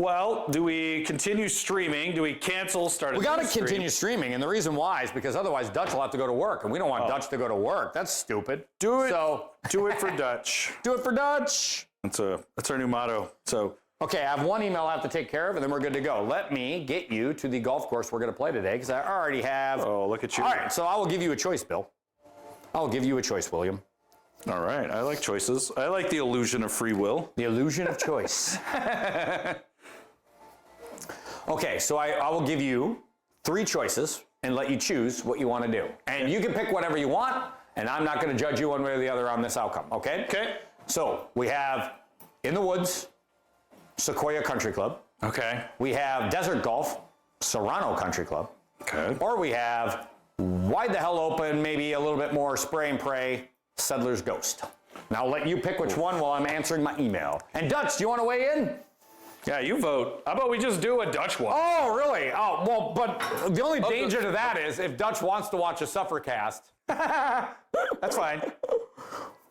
Well, do we continue streaming? Do we cancel, start a We got to continue streaming, and the reason why is because otherwise Dutch will have to go to work, and we don't want Dutch to go to work. That's stupid. Do it. So do it for Dutch. do it for Dutch. That's our new motto. So okay, I have one email I have to take care of, and then we're good to go. Let me get you to the golf course we're going to play today, because I already have. Oh, look at you. All right, so I will give you a choice, Bill. I'll give you a choice, William. All right, I like choices. I like the illusion of free will. The illusion of choice. Okay, so I will give you 3 choices and let you choose what you want to do. And you can pick whatever you want, and I'm not going to judge you one way or the other on this outcome, okay? Okay. So we have In the Woods, Sequoyah Country Club. Okay. We have Desert Golf, Serrano Country Club. Okay. Or we have Wide the Hell Open, maybe a little bit more spray and pray, Settler's Ghost. Now I'll let you pick which one while I'm answering my email. And Dutch, do you want to weigh in? Yeah, you vote. How about we just do a Dutch one? Oh, really? Oh, well, but the only danger to that is if Dutch wants to watch a Suffercast. That's fine.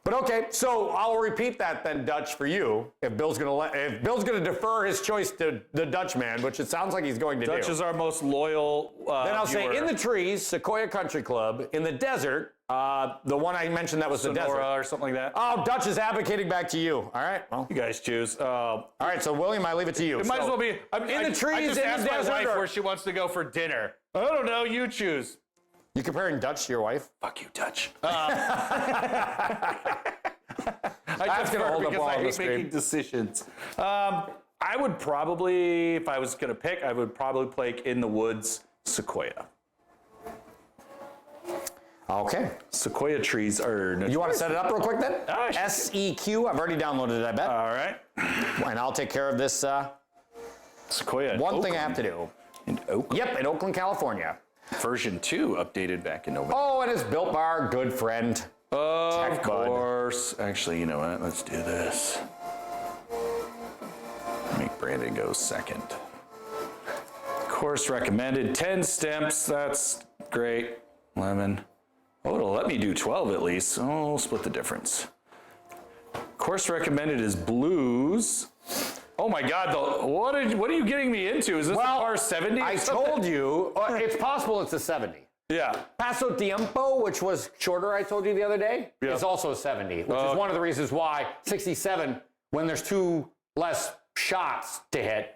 But okay, so I'll repeat that then, Dutch, for you. If Bill's gonna defer his choice to the Dutchman, which it sounds like he's going to do. Dutch is our most loyal Then I'll viewer. say In the Trees, Sequoyah Country Club. In the Desert, the one I mentioned that was the desert. or something like that. Oh, Dutch is advocating back to you. All right. Well, You guys choose. all right. So William, I leave it to you. It might as well be In the Trees, I just in asked the my desert. wife Or, where she wants to go for dinner. I don't know. You choose. you comparing Dutch to your wife? Fuck you, Dutch. That's gonna hold up because all I on the hate screen. making decisions. I would probably, if I was gonna pick, I would probably play In the Woods, Sequoia. Okay. Sequoia trees are. You want to set it up real quick then? Ah, sure. SEQ. I've already downloaded it, I bet. All right. And I'll take care of this Sequoia. one thing I have to do. In Oakland. Yep, in Oakland, California. Version 2 updated back in November. Oh, and it's Built by our good friend. Of Tech Bud. course. Actually, you know what? Let's do this. Make Brandon go second. Course recommended 10 steps. That's great. 11. Oh, it'll let me do 12 at least. Oh, we'll split the difference. Course recommended is blues. Oh my God! What are you getting me into? Is this a par 70? I told you, it's possible it's a 70. Yeah. Paso Tiempo, which was shorter, I told you the other day, Yeah. is also a 70, which is one of the reasons why 67, when there's 2 less shots to hit,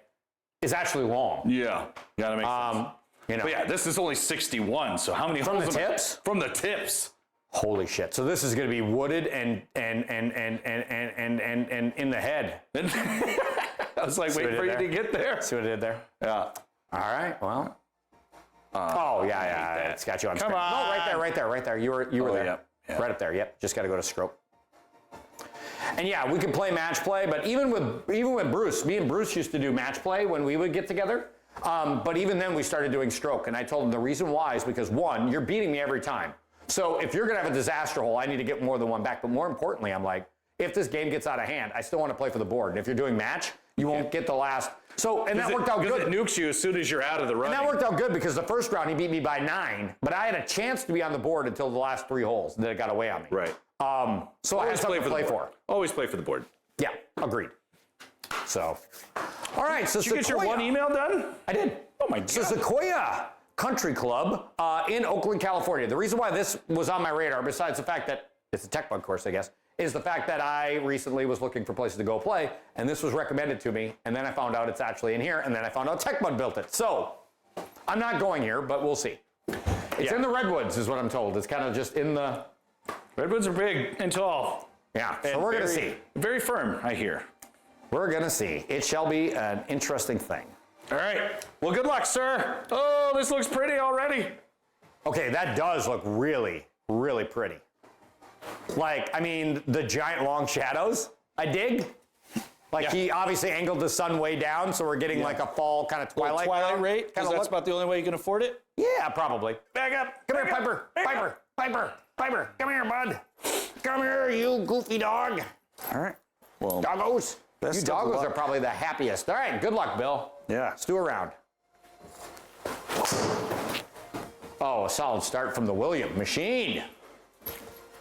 is actually long. Yeah. Gotta make sense. You know. But yeah, this is only 61. So how many From holes the am I- tips? From the tips. Holy shit! So this is going to be wooded and in the head. I was like waiting for you to get there. See what I did there? Yeah. All right. Well. Yeah. It's got you on. Come screen. on. No, right there. You were there. yeah. Right up there. Yep. Just got to go to stroke. And yeah, we can play match play, but even with Bruce, me and Bruce used to do match play when we would get together. But even then, we started doing stroke, and I told him the reason why is because 1, you're beating me every time. So if you're gonna have a disaster hole, I need to get more than one back. But more importantly, I'm like, if this game gets out of hand, I still want to play for the board. And if you're doing match, you won't get the last. So and that worked out good. Because it nukes you as soon as you're out of the running. And that worked out good because the first round he beat me by 9, but I had a chance to be on the board until the last 3 holes. And then it got away on me. Right. So I had something to play for. Always play for the board. Yeah, agreed. So, all right. So Did you get your one email done? I did. Oh my God. So Sequoyah Country Club in Oakland, California. The reason why this was on my radar, besides the fact that it's a Tech Bud course, I guess, is the fact that I recently was looking for places to go play, and this was recommended to me, and then I found out it's actually in here, and then I found out Tech Bud built it. So I'm not going here, but we'll see. It's in the redwoods, is what I'm told. It's kind of just in the... Redwoods are big and tall. Yeah, so we're going to see. Very firm, I hear. We're going to see. It shall be an interesting thing. All right. Well, good luck, sir. Oh, this looks pretty already. Okay, that does look really, really pretty. Like, I mean, the giant long shadows, I dig. Like, he obviously angled the sun way down, so we're getting like a fall kind of twilight. Twilight rate? Because that's about the only way you can afford it? Yeah, probably. Back up. Come here, Piper. Piper. Come here, bud. Come here, you goofy dog. All right. Well, Doggos. You best of doggos luck. are probably the happiest. All right, good luck, Bill. Yeah. Let's do a round. Oh, a solid start from the William machine.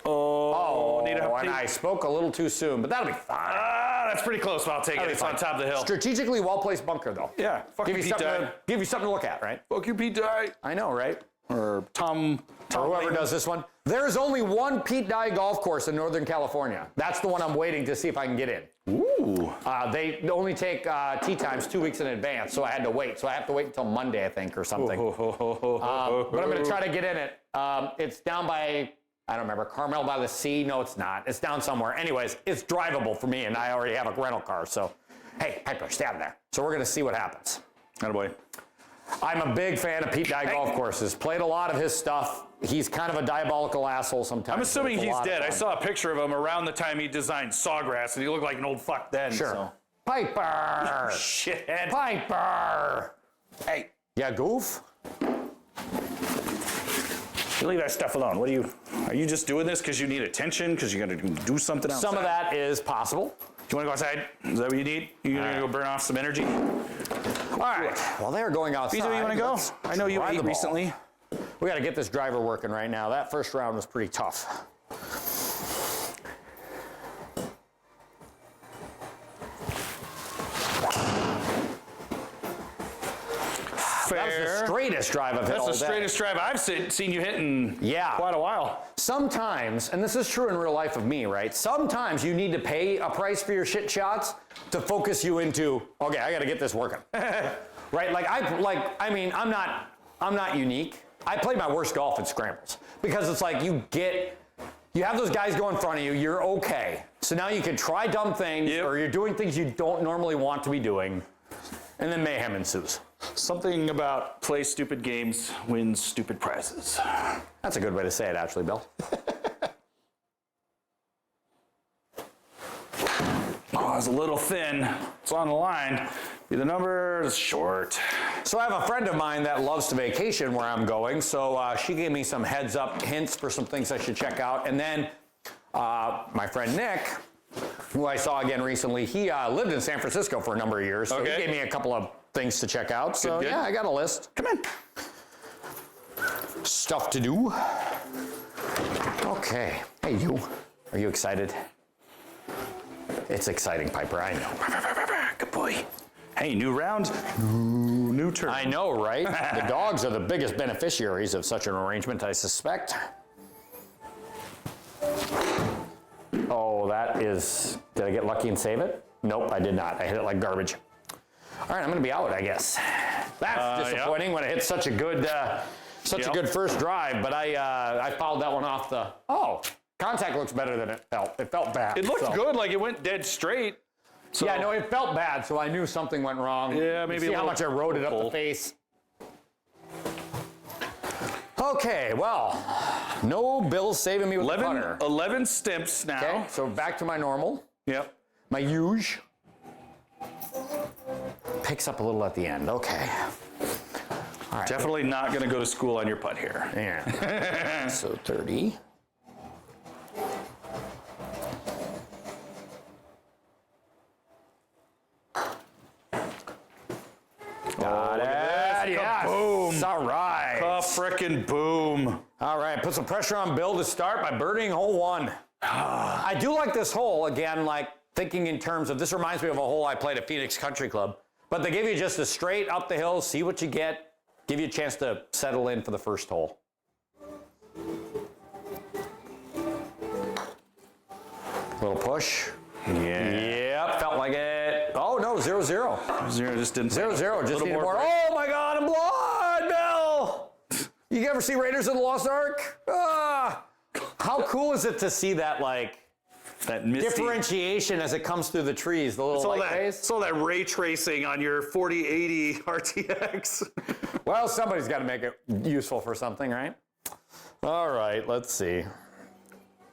Oh, And I spoke a little too soon, but that'll be fine. that's pretty close, but I'll take it. It's on top of the hill. Strategically well-placed bunker, though. Yeah, fuck Give you, you Pete something. Dye. Give you something to look at, right? Fuck you, Pete Dye. I know, right? Or Tom Or whoever Lehman. does this one. There's only one Pete Dye golf course in Northern California. That's the one I'm waiting to see if I can get in. Ooh. They only take tee times 2 weeks in advance, so I had to wait. So I have to wait until Monday, I think, or something. But I'm going to try to get in it. It's down by, I don't remember, Carmel by the Sea. No, it's not. It's down somewhere. Anyways, it's drivable for me, and I already have a rental car. So, hey, Piper, stay out of there. So we're going to see what happens. Attaboy. I'm a big fan of Pete Dye golf courses. Played a lot of his stuff. He's kind of a diabolical asshole sometimes. I'm assuming but it's a he's lot of dead. I fun. saw a picture of him around the time he designed Sawgrass, and he looked like an old fuck then. Sure. So. Piper! Shithead. Piper! Hey, Yeah, goof? you leave that stuff alone. Are you just doing this because you need attention, because you got to do something outside? Some of that is possible. Do you want to go outside? Is that what you need? You going to go burn off some energy? All right. Well, they're going outside. Vito, you want to go? Let's I know you try the ate ball. recently. We got to get this driver working right now. That first round was pretty tough. That was the straightest drive I've hit all That's the day. straightest drive I've seen you hit in Yeah. quite a while. Sometimes, and this is true in real life of me, right? Sometimes you need to pay a price for your shit shots to focus you into, okay, I got to get this working. Right? I'm not unique. I play my worst golf in scrambles because it's like you have those guys go in front of you, you're okay. So now you can try dumb things or you're doing things you don't normally want to be doing, and then mayhem ensues. Something about play stupid games, win stupid prizes. That's a good way to say it, actually, Bill. Oh, it's a little thin. It's on the line. The number is short. So I have a friend of mine that loves to vacation where I'm going, so she gave me some heads up hints for some things I should check out. And then my friend Nick, who I saw again recently, he lived in San Francisco for a number of years, so he gave me a couple of things to check out. So Good. yeah, I got a list. Come in. Stuff to do. Okay. Hey, you. Are you excited? It's exciting, Piper, I know. Good boy. Hey, new round, new turn. I know, right? The dogs are the biggest beneficiaries of such an arrangement, I suspect. Oh, that is... Did I get lucky and save it? Nope, I did not. I hit it like garbage. All right, I'm going to be out, I guess. That's disappointing when I hit such a good, a good first drive, but I fouled that one off the... Oh, contact looks better than it felt. It felt bad. It looked good, like it went dead straight. So. Yeah, no, it felt bad, so I knew something went wrong. Yeah, maybe See a how little much I rode it up the face. Okay, well, no Bill saving me with the putter. 11 stimps now. Okay, so back to my normal. Yep. My huge. Picks up a little at the end. Okay. All right. Definitely not going to go to school on your putt here. Yeah. So 30. Got it. Yeah. Boom. All right. Frickin' boom. All right. Put some pressure on Bill to start by birdieing hole one. I do like this hole, again, like thinking in terms of, this reminds me of a hole I played at Sequoyah Country Club, but they give you just a straight up the hill, see what you get, give you a chance to settle in for the first hole. Little push. Yeah. Yep, felt like it. Oh no, 0-0. 0 just didn't. 0-0, just needed more. break. Oh my God, I'm blind, Bill! You ever see Raiders of the Lost Ark? Ah! How cool is it to see that, like, That misty. differentiation as it comes through the trees, the little light phase? It's all that ray tracing on your 4080 RTX. Well, somebody's got to make it useful for something, right? All right, let's see.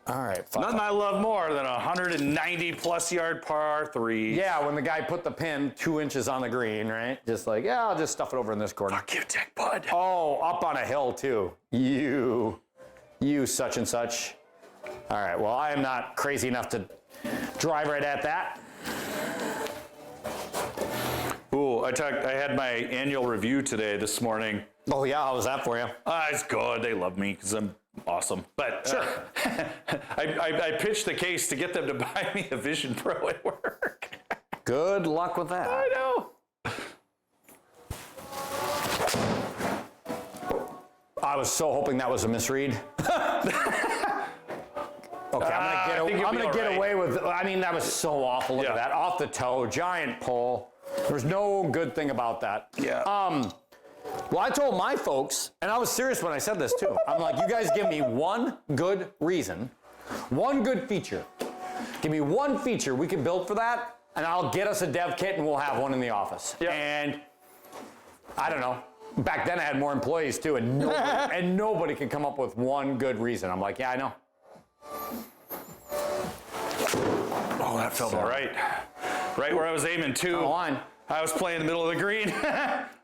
All right, fuck. Nothing I love more than a 190 plus yard par 3. Yeah, when the guy put the pin 2 inches on the green, right? Just like, yeah, I'll just stuff it over in this corner. Fuck you, Tech Bud. Oh, up on a hill, too. You such and such. All right, well, I am not crazy enough to drive right at that. Ooh, I had my annual review today this morning. Oh, yeah, how was that for you? It's good. They love me because I'm awesome. But Sure. I pitched the case to get them to buy me a Vision Pro at work. Good luck with that. I know. I was so hoping that was a misread. Okay, I'm gonna get away with. I mean, that was so awful. Look at that, off the toe, giant pole. There's no good thing about that. Yeah. Well, I told my folks, and I was serious when I said this too. I'm like, you guys give me one good reason, one good feature. Give me one feature we can build for that, and I'll get us a dev kit, and we'll have one in the office. Yeah. And I don't know. Back then, I had more employees too, and nobody could come up with one good reason. I'm like, yeah, I know. Oh, that felt all right. Right where I was aiming too. Line. I was playing in the middle of the green.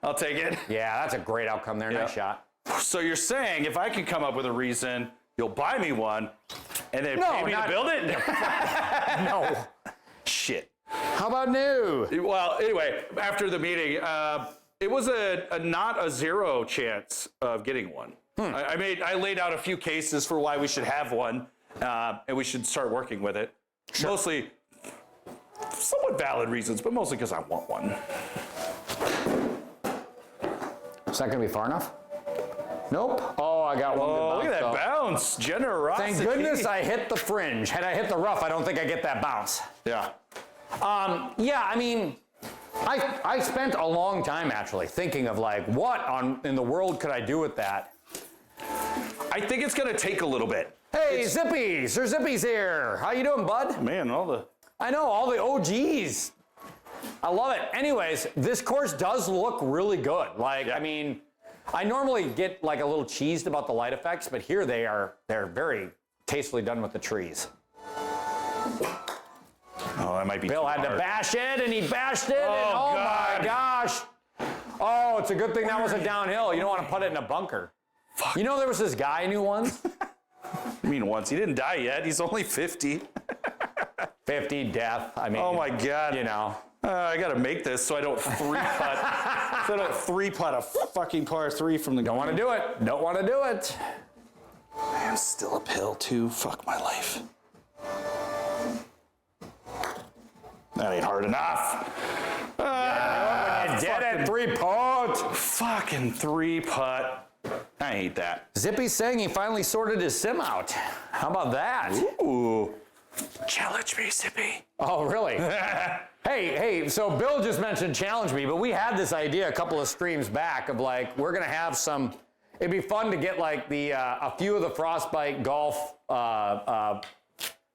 I'll take it. Yeah, that's a great outcome there. Nice shot. So you're saying if I can come up with a reason, you'll buy me one, and then pay me to build it? No. Shit. How about new? Well, anyway, after the meeting, it was a not a zero chance of getting one. I laid out a few cases for why we should have one, and we should start working with it. Sure. Mostly somewhat valid reasons, but mostly because I want one. Is that going to be far enough? Nope. Oh, I got one. Oh, look at that bounce. Generosity. Thank goodness I hit the fringe. Had I hit the rough, I don't think I get that bounce. Yeah. Yeah, I mean, I spent a long time actually thinking of like, what in the world could I do with that? I think it's going to take a little bit. Hey, Zippy! Sir Zippy's here. How you doing, bud? Man, I know, all the OGs. I love it. Anyways, this course does look really good. Like, I mean, I normally get like a little cheesed about the light effects, but here they're very tastefully done with the trees. Oh, that might be Bill had to bash it, and he bashed it, and oh God. my gosh. Oh, it's a good thing that wasn't downhill. You don't want to put it in a bunker. Fuck. You know there was this guy I knew once? I mean, once. He didn't die yet. He's only 50. 50, death. I mean, Oh my God. you know. I got to make this so I don't three-putt. So I don't three-putt a fucking par 3 from the Don't want to do it. Don't want to do it. Man, still uphill too. Fuck my life. That ain't hard enough. Dead at 3-putt. Fucking 3-putt. I hate that. Zippy's saying he finally sorted his sim out. How about that? Ooh. Challenge me, Zippy. Oh, really? Hey, so Bill just mentioned challenge me, but we had this idea a couple of streams back of like, we're going to have some, it'd be fun to get like a few of the Frostbite golf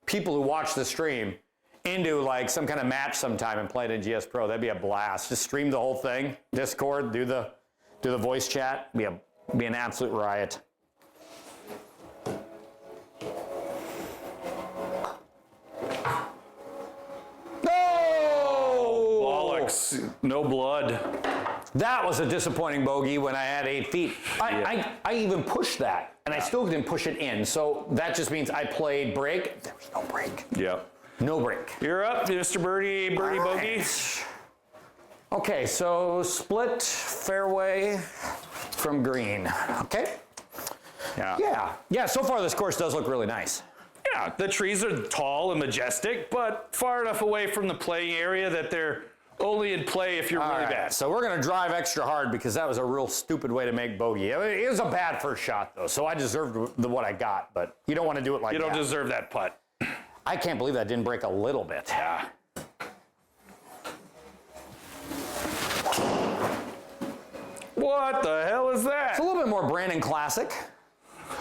people who watch the stream into like some kind of match sometime and play it in GS Pro. That'd be a blast. Just stream the whole thing, Discord, do the voice chat. Be an absolute riot. No blood. That was a disappointing bogey when I had 8 feet. I even pushed that, and I still didn't push it in. So that just means I played break. There was no break. Yep. No break. You're up, Mr. Birdie Bogey. Okay, so split fairway from green. Okay. Yeah. So far, this course does look really nice. Yeah, the trees are tall and majestic, but far enough away from the playing area that they're only in play if you're really bad. So we're going to drive extra hard because that was a real stupid way to make bogey. I mean, it was a bad first shot, though, so I deserved what I got, but you don't want to do it like that. You don't deserve that putt. I can't believe that didn't break a little bit. Yeah. What the hell is that? It's a little bit more Brandon classic.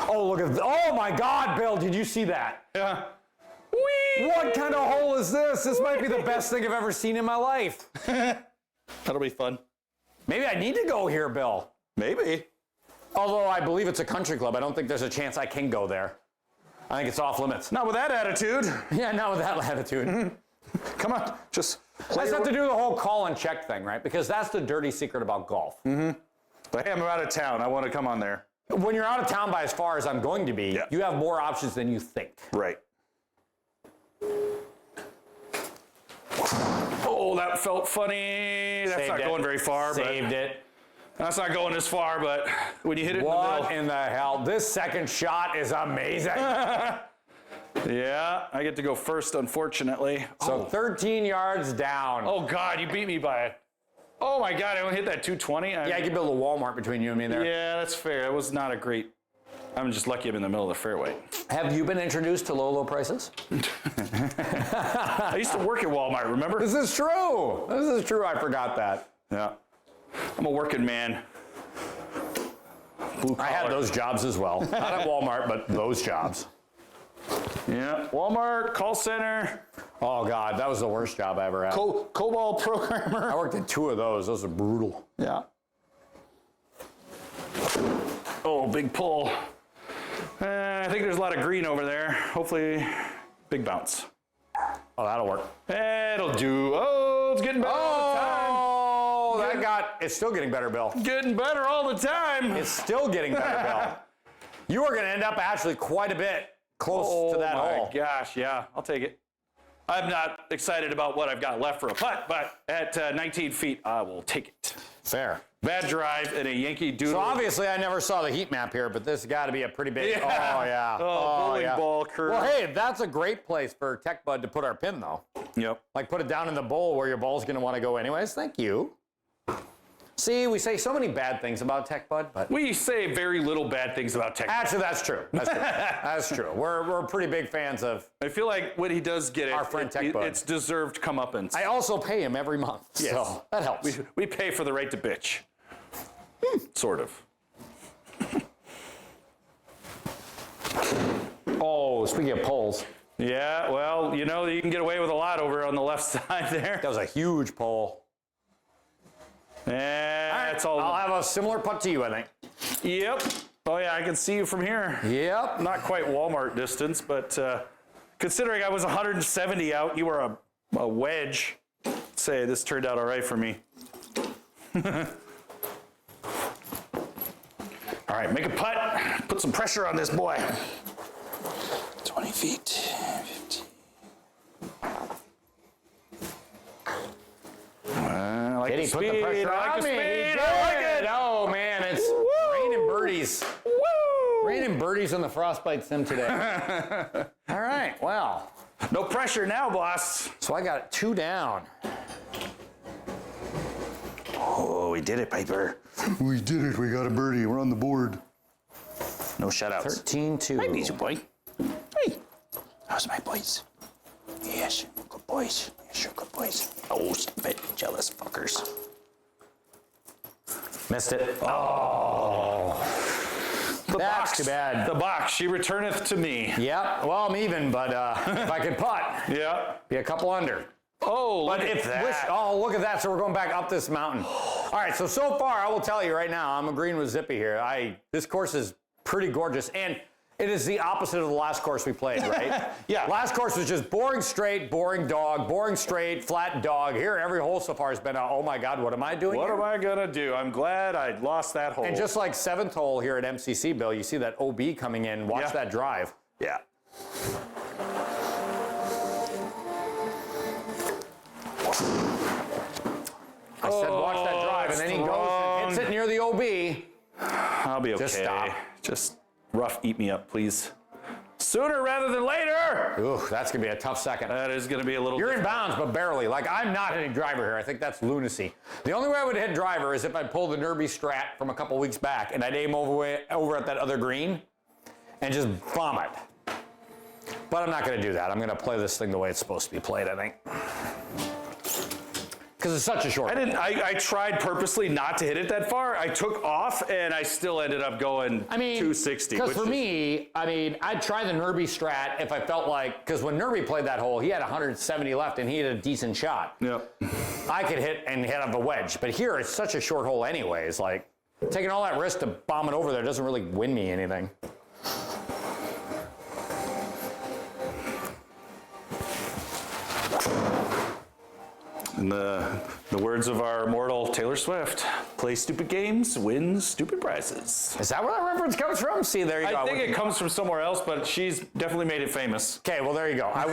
Oh, look at oh my God, Bill, did you see that? Yeah. Whee! What kind of hole is this? This might be the best thing I've ever seen in my life. That'll be fun. Maybe I need to go here, Bill. Maybe. Although I believe it's a country club. I don't think there's a chance I can go there. I think it's off limits. Not with that attitude. Yeah, not with that attitude. Come on, just I just have to do the whole call and check thing, right? Because that's the dirty secret about golf. Mm-hmm. But hey, I'm out of town. I want to come on there. When you're out of town by as far as I'm going to be, you have more options than you think. Right. Oh, that felt funny. That's not going very far. Saved it. That's not going this far, but when you hit it What in the hell? This second shot is amazing. Yeah, I get to go first, unfortunately. So 13 yards down. Oh, God, you beat me by it. Oh, my God, I only hit that 220. Yeah, I could build a Walmart between you and me there. Yeah, that's fair. It was not a great... I'm just lucky I'm in the middle of the fairway. Have you been introduced to low prices? I used to work at Walmart, remember? This is true. This is true. I forgot that. Yeah. I'm a working man. Blue collar. I had those jobs as well. Not at Walmart, but those jobs. Yeah. Walmart, call center. Oh, God, that was the worst job I ever had. COBOL programmer. I worked in 2 of those. Those are brutal. Yeah. Oh, big pull. I think there's a lot of green over there. Hopefully, big bounce. Oh, that'll work. It'll do. Oh, it's getting better all the time. Oh, it's still getting better, Bill. Getting better all the time. It's still getting better, Bill. You are going to end up actually quite a bit close to that hole. Oh, my gosh, yeah. I'll take it. I'm not excited about what I've got left for a putt, but at 19 feet, I will take it. Fair. Bad drive and a Yankee Doodle. So obviously I never saw the heat map here, but this has got to be a pretty big. Yeah. Oh, yeah. Bowling yeah. ball curve. Well, hey, that's a great place for Tech Bud to put our pin, though. Yep. Like put it down in the bowl where your ball's going to want to go anyways. Thank you. See, we say so many bad things about Tech Bud, but We say very little bad things about Tech Bud. actually that's true. That's true. That's true. We're pretty big fans of. I feel like when he does get it, Our friend Tech Bud. it's deserved comeuppance. I also pay him every month, Yes. so that helps. We pay for the right to bitch. Sort of. Oh, speaking of poles, Yeah, well, you know, you can get away with a lot over on the left side there. that was a huge pole. That's all. I'll have a similar putt to you, I think. Yep. Oh, yeah, I can see you from here. Yep. Not quite Walmart distance, but considering I was 170 out, you were a wedge. Say, this turned out all right for me. All right, make a putt. Put some pressure on this boy. 20 feet. 15. I like Did the he put the speed. pressure I like on the me? He speed. did. I like it. Oh, man, it's raining birdies. Woo! Raining birdies on the Frostbite Sim today. All right, well. No pressure now, boss. So I got 2 down. Oh, we did it, Piper. We did it. We got a birdie. We're on the board. No shutouts. 13-2. Hey, busy boy. Hey, how's my boys? Yes, good boys. Yes, you're good boys. Oh, stupid, jealous fuckers. Missed it. Oh. The That's box. too bad. The box. She returneth to me. Yep, well, I'm even, but if I could putt, Yeah. be a couple under. Oh, But look if at that. oh, look at that. So we're going back up this mountain. All right, so far, I will tell you right now, I'm agreeing with Zippy here. This course is pretty gorgeous, and it is the opposite of the last course we played, right? Yeah. Last course was just boring straight, boring dog, boring straight, flat dog. Here, every hole so far has been, oh my God, what am I doing What here? am I gonna do? I'm glad I lost that hole. And just like 7th hole here at MCC, Bill, you see that OB coming in. Watch Yeah. that drive. yeah. I said watch that drive, and then he goes and hits it near the OB. I'll be okay. Just stop. Just rough eat me up, please. Sooner rather than later. Ooh, that's going to be a tough second. That is gonna be a little. You're in bounds, but barely. Like, I'm not hitting driver here. I think that's lunacy. The only way I would hit driver is if I pulled the Nerby strat from a couple weeks back and I'd aim over at that other green and just bomb it. But I'm not going to do that. I'm going to play this thing the way it's supposed to be played, I think. Because it's such a short. I tried purposely not to hit it that far. I took off and I still ended up going 260. Because for me, I'd try the Nerby strat if I felt like, because when Nerby played that hole, he had 170 left and he had a decent shot. Yep. I could hit out of a wedge, but here it's such a short hole anyways. Like, taking all that risk to bomb it over there doesn't really win me anything. In the words of our immortal Taylor Swift, play stupid games, win stupid prizes. Is that where that reference comes from? See, there you go. I think it comes from somewhere else, but she's definitely made it famous. Okay, well, there you go. I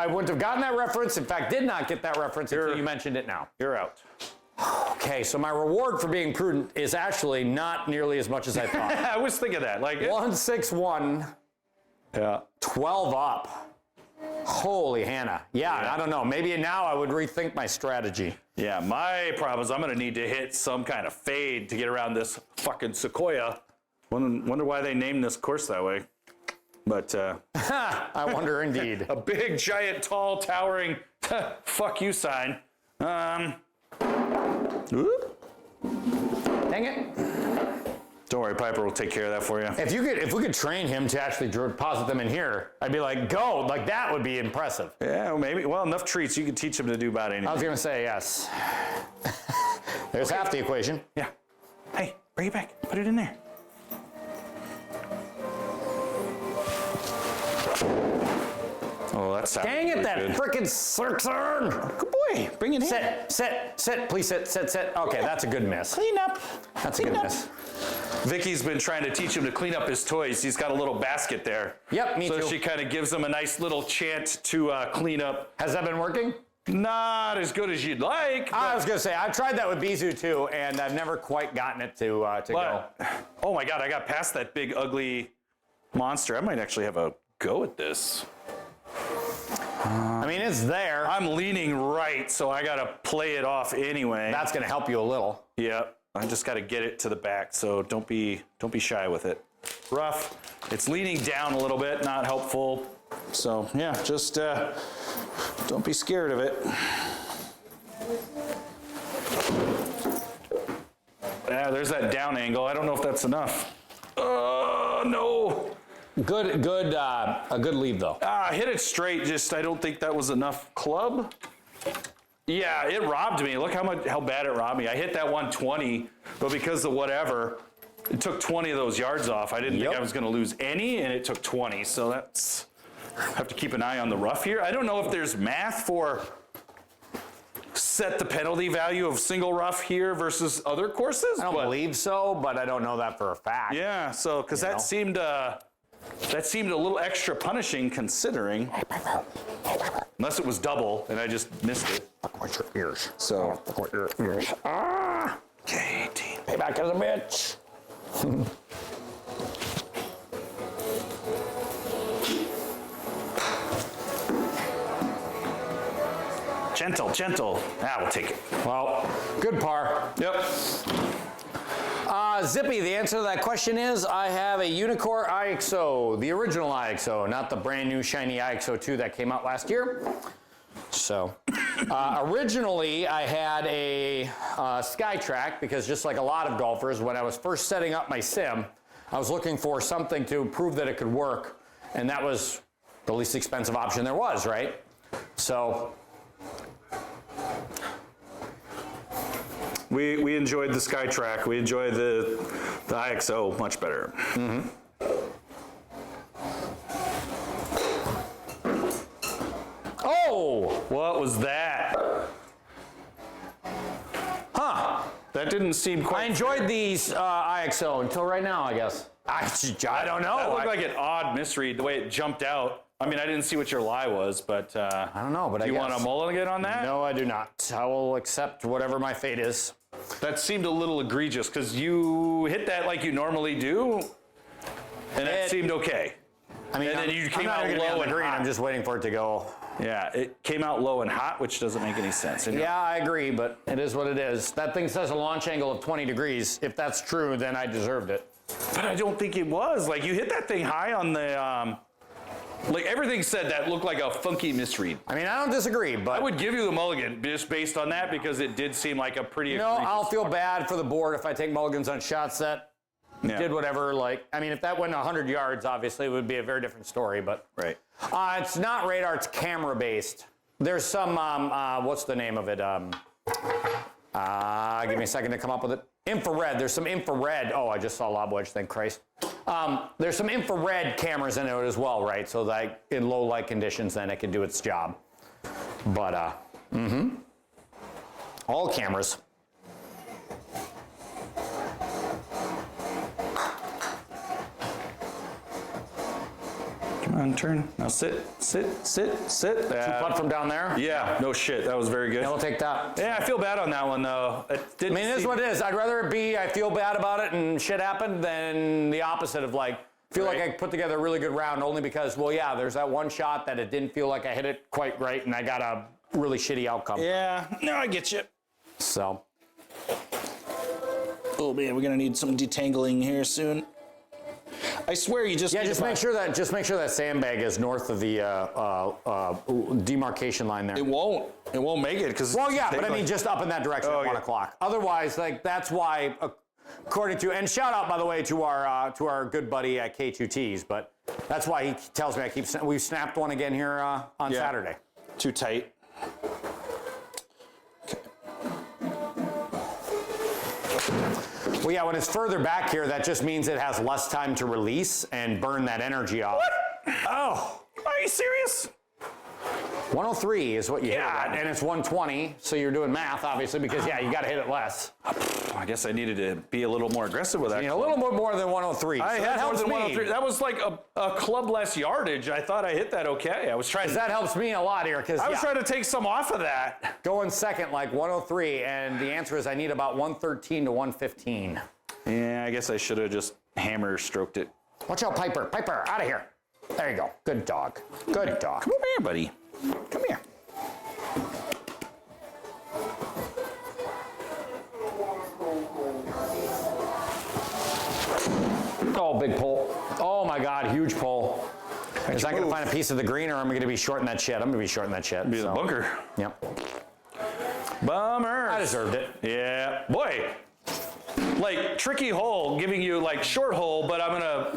wouldn't have gotten that reference. In fact, did not get that reference until you mentioned it now. You're out. Okay, so my reward for being prudent is actually not nearly as much as I thought. I was thinking that. Like 161, yeah. 12 up. Holy Hannah. Yeah, I don't know. Maybe now I would rethink my strategy. Yeah, my problem is I'm going to need to hit some kind of fade to get around this fucking Sequoyah. Wonder why they named this course that way. But I wonder indeed. a big, giant, tall, towering fuck you sign. Whoop. Dang it. Don't worry, Piper will take care of that for you. If we could train him to actually deposit them in here, I'd be like, go. Like, that would be impressive. Yeah, well, maybe. Well, enough treats. You can teach him to do about anything. I was going to say yes. There's half the equation. Yeah. Hey, bring it back. Put it in there. Oh, that's Dang it, that frickin' Circern. Good boy. Bring it in. Sit. Please sit. Okay, that's a good miss. Clean up. That's a good miss. Vicky's been trying to teach him to clean up his toys. He's got a little basket there. Yep, me too. So she kind of gives him a nice little chant to clean up. Has that been working? Not as good as you'd like. I was going to say, I've tried that with Bizu too, and I've never quite gotten it to go. Oh my God, I got past that big, ugly monster. I might actually have a go at this. I mean, it's there. I'm leaning right, so I got to play it off anyway. That's going to help you a little. Yep. I just got to get it to the back, so don't be shy with it. Rough. It's leaning down a little bit, not helpful. So yeah, just don't be scared of it. Yeah, there's that down angle. I don't know if that's enough. No. Good, a good lead though. Hit it straight. Just I don't think that was enough club. Yeah, it robbed me. Look how bad it robbed me. I hit that 120, but because of whatever, it took 20 of those yards off. I didn't think I was going to lose any, and it took 20. So that's have to keep an eye on the rough here. I don't know if there's math for set the penalty value of single rough here versus other courses. I don't believe so, but I don't know that for a fact. Yeah, so because that seemed a little extra punishing considering. Unless it was double and I just missed it. Fuck with your ears. So. Fuck with your ears. Ah! Okay, 18. Payback as a bitch. Gentle. We'll take it. Well, good par. Yep. Zippy, the answer to that question is I have a Unicore IXO, the original IXO, not the brand new shiny IXO 2 that came out last year. So, originally I had a SkyTrack because just like a lot of golfers, when I was first setting up my sim, I was looking for something to prove that it could work, and that was the least expensive option there was, right? So, We enjoyed the SkyTrack. We enjoyed the IXO much better. Mm-hmm. Oh, what was that? Huh? That didn't seem quite. I enjoyed these IXO until right now, I guess. I don't know. That looked like an odd misread, the way it jumped out. I mean, I didn't see what your lie was, but I don't know. But do you want a mulligan on that? No, I do not. I will accept whatever my fate is. That seemed a little egregious because you hit that like you normally do, and that seemed okay. I mean, and then you came out low low and and green. hot. I'm just waiting for it to go. Yeah, it came out low and hot, which doesn't make any sense. Yeah, I agree, but it is what it is. That thing says a launch angle of 20 degrees. If that's true, then I deserved it. But I don't think it was. Like, you hit that thing high on the, like, everything said that looked like a funky misread. I mean, I don't disagree, but I would give you the mulligan just based on that because it did seem like a pretty egregious. I'll feel bad for the board if I take mulligans on shot set. Yeah. Did whatever, like, I mean, if that went 100 yards, obviously, it would be a very different story, but. Right. It's not radar, it's camera-based. There's some, what's the name of it? Give me a second to come up with it. Infrared, there's some infrared. Oh, I just saw lob wedge, thank Christ. There's some infrared cameras in it as well, right? So that in low light conditions, then it can do its job. But, all cameras. Come on, turn. Now sit. Two putt from down there. Yeah, no shit. That was very good. Yeah, we'll take that. Yeah, I feel bad on that one though. I mean, it is what it is. I'd rather it be I feel bad about it and shit happened than the opposite of like, feel like I put together a really good round only because, well, yeah, there's that one shot that it didn't feel like I hit it quite right and I got a really shitty outcome. Yeah, no, I get you. So. Oh man, we're gonna need some detangling here soon. I swear you just Just make sure that sandbag is north of the demarcation line there. It won't make it because. Well, yeah, but I mean just up in that direction at 1 o'clock. Otherwise, like that's why, according to, and shout out by the way to our good buddy at K2Ts, but that's why he tells me we've snapped one again here on Saturday. Too tight. Well, yeah, when it's further back here, that just means it has less time to release and burn that energy off. What? Oh, are you serious? 103 is what you hit it at, and it's 120, so you're doing math, obviously, because, you got to hit it less. I guess I needed to be a little more aggressive with that. A little more than 103. I so had that more than helps 103. me. That was like a club less yardage. I thought I hit that okay. I was trying to. That helps me a lot here, because I was trying to take some off of that. Going second, like 103, and the answer is I need about 113 to 115. Yeah, I guess I should have just hammer stroked it. Watch out, Piper. Piper, out of here. There you go. Good dog. Good dog. Come over here, buddy. Come here. Oh, big pole. Oh my God, huge pole. Is I going to find a piece of the green or am I going to be shorting that shit? I'm going to be shorting that shit. Be the bunker. Yep. Bummer. I deserved it. Yeah. Boy. Like, tricky hole, giving you, like, short hole, but I'm going to...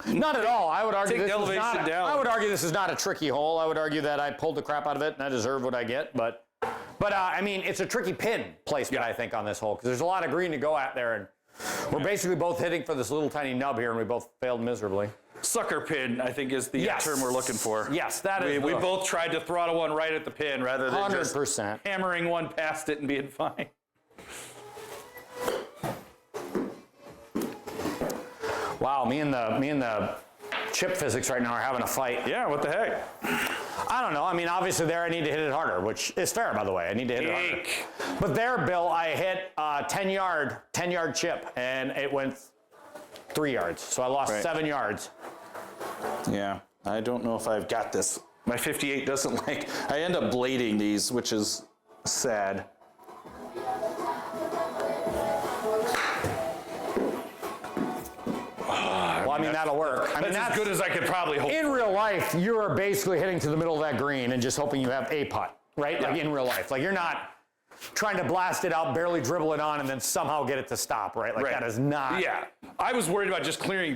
Not at all. I would argue Take the elevation down. I would argue this is not a tricky hole. I would argue that I pulled the crap out of it and I deserve what I get. But I mean, it's a tricky pin placement, I think, on this hole because there's a lot of green to go at there, and we're basically both hitting for this little tiny nub here, and we both failed miserably. Sucker pin, I think, is the term we're looking for. Yes, that is. We both tried to throttle one right at the pin rather than 100%. just hammering one past it and being fine. Wow, me and the chip physics right now are having a fight. Yeah, what the heck? I don't know. I mean, obviously there I need to hit it harder, which is fair, by the way. I need to hit it harder. But there, Bill, I hit a 10-yard chip, and it went 3 yards. So I lost 7 yards. Yeah, I don't know if I've got this. My 58 doesn't like. I end up blading these, which is sad. Well, I mean, that'll work. I mean, That's as good as I could probably hope. In real life, you are basically hitting to the middle of that green and just hoping you have a putt, right? Like in real life. Like you're not trying to blast it out, barely dribble it on, and then somehow get it to stop, right? Like that is not. Yeah, I was worried about just clearing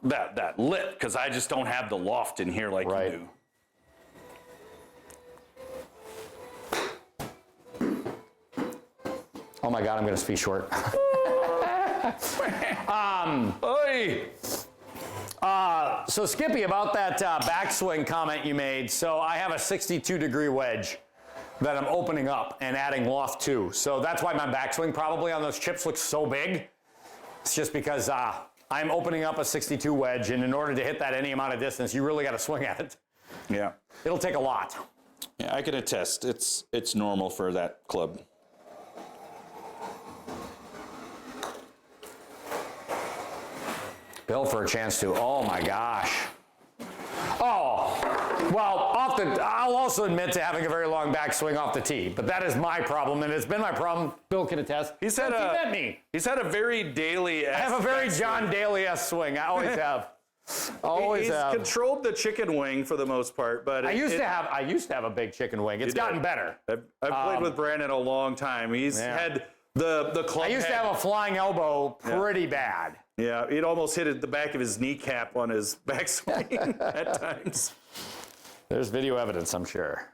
that lip because I just don't have the loft in here like you do. Oh my God, I'm gonna speak short. So Skippy, about that backswing comment you made, so I have a 62-degree wedge that I'm opening up and adding loft to. So that's why my backswing probably on those chips looks so big. It's just because I'm opening up a 62 wedge, and in order to hit that any amount of distance, you really got to swing at it. Yeah. It'll take a lot. Yeah, I can attest. It's normal for that club. Bill for a chance to. Oh my gosh. Oh, well, I'll also admit to having a very long backswing off the tee, but that is my problem, and it's been my problem. Bill can attest. He's had a very Daly. I have a very John Daly-esque swing. I always have. He's controlled the chicken wing for the most part, but I used to have a big chicken wing. It's gotten better. I've played with Brandon a long time. He's had the club. I used to have a flying elbow pretty bad. Yeah, it almost hit the back of his kneecap on his backswing at times. There's video evidence, I'm sure.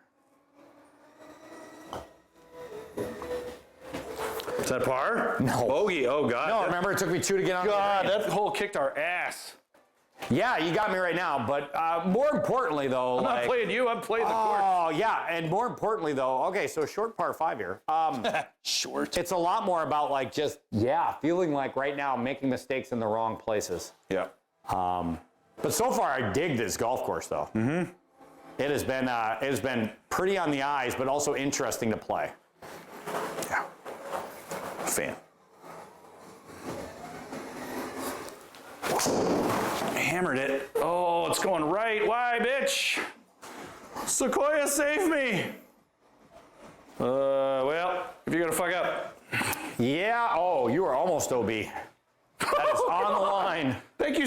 Is that par? No. Bogey, oh God. No, remember it took me 2 to get on. God, that hole kicked our ass. Yeah, you got me right now, but more importantly, though... I'm not playing you, I'm playing the court. Oh, yeah, and more importantly, though, okay, so short par 5 here. Short. It's a lot more about, like, just, feeling like right now I'm making mistakes in the wrong places. Yeah. But so far, I dig this golf course, though. Mm-hmm. It has been pretty on the eyes, but also interesting to play. Yeah. Fan. Hammered it. Oh, it's going right. Why, bitch? Sequoyah, save me. Well, if you're gonna fuck up. Yeah. Oh, you are almost OB. That is on the line. Thank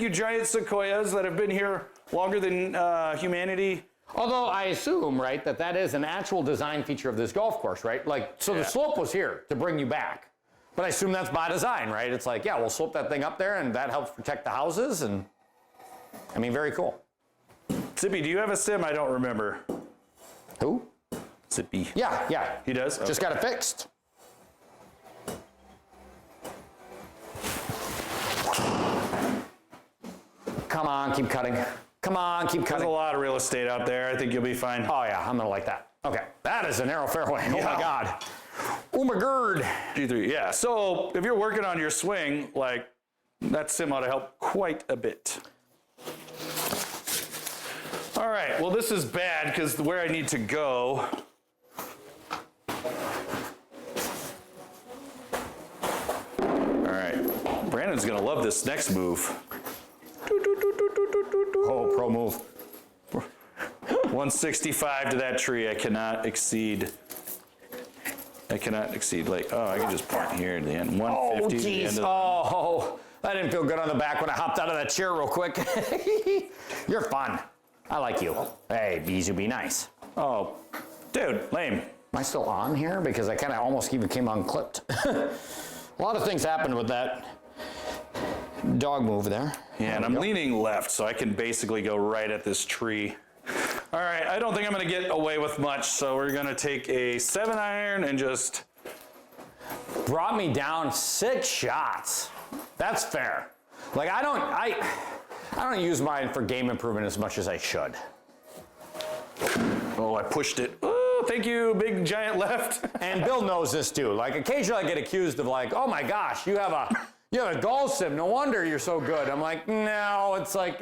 you, giant sequoias that have been here longer than humanity. Although I assume, right, that is an actual design feature of this golf course, right? Like, so the slope was here to bring you back. But I assume that's by design, right? It's like, yeah, we'll slope that thing up there, and that helps protect the houses, and I mean, very cool. Zippy, do you have a sim? I don't remember. Who? Zippy. Yeah. He does? Just got it fixed. Come on, keep cutting. Come on, keep There's cutting. a lot of real estate out there. I think you'll be fine. Oh, yeah, I'm gonna like that. Okay, that is a narrow fairway. Oh, my God. Oh, my God. G3, yeah. So if you're working on your swing, like, that sim ought to help quite a bit. All right, well, this is bad because where I need to go. All right, Brandon's gonna love this next move. Oh, pro move. 165 to that tree. I cannot exceed. Like, oh, I can just point here at the end. 150 Oh, to the geez. end of Oh, that didn't feel good on the back when I hopped out of that chair real quick. You're fun. I like you. Hey, bees, you be nice. Oh, dude, lame. Am I still on here? Because I kind of almost even came unclipped. A lot of things happened with that dog move there. Yeah, and I'm leaning left, so I can basically go right at this tree. All right, I don't think I'm gonna get away with much, so we're gonna take a 7-iron and just... Brought me down 6 shots. That's fair. Like, I don't use mine for game improvement as much as I should. Oh, I pushed it. Oh, thank you, big giant left. And Bill knows this too. Like, occasionally I get accused of like, oh my gosh, you have a golf sim. No wonder you're so good. I'm like, no, it's like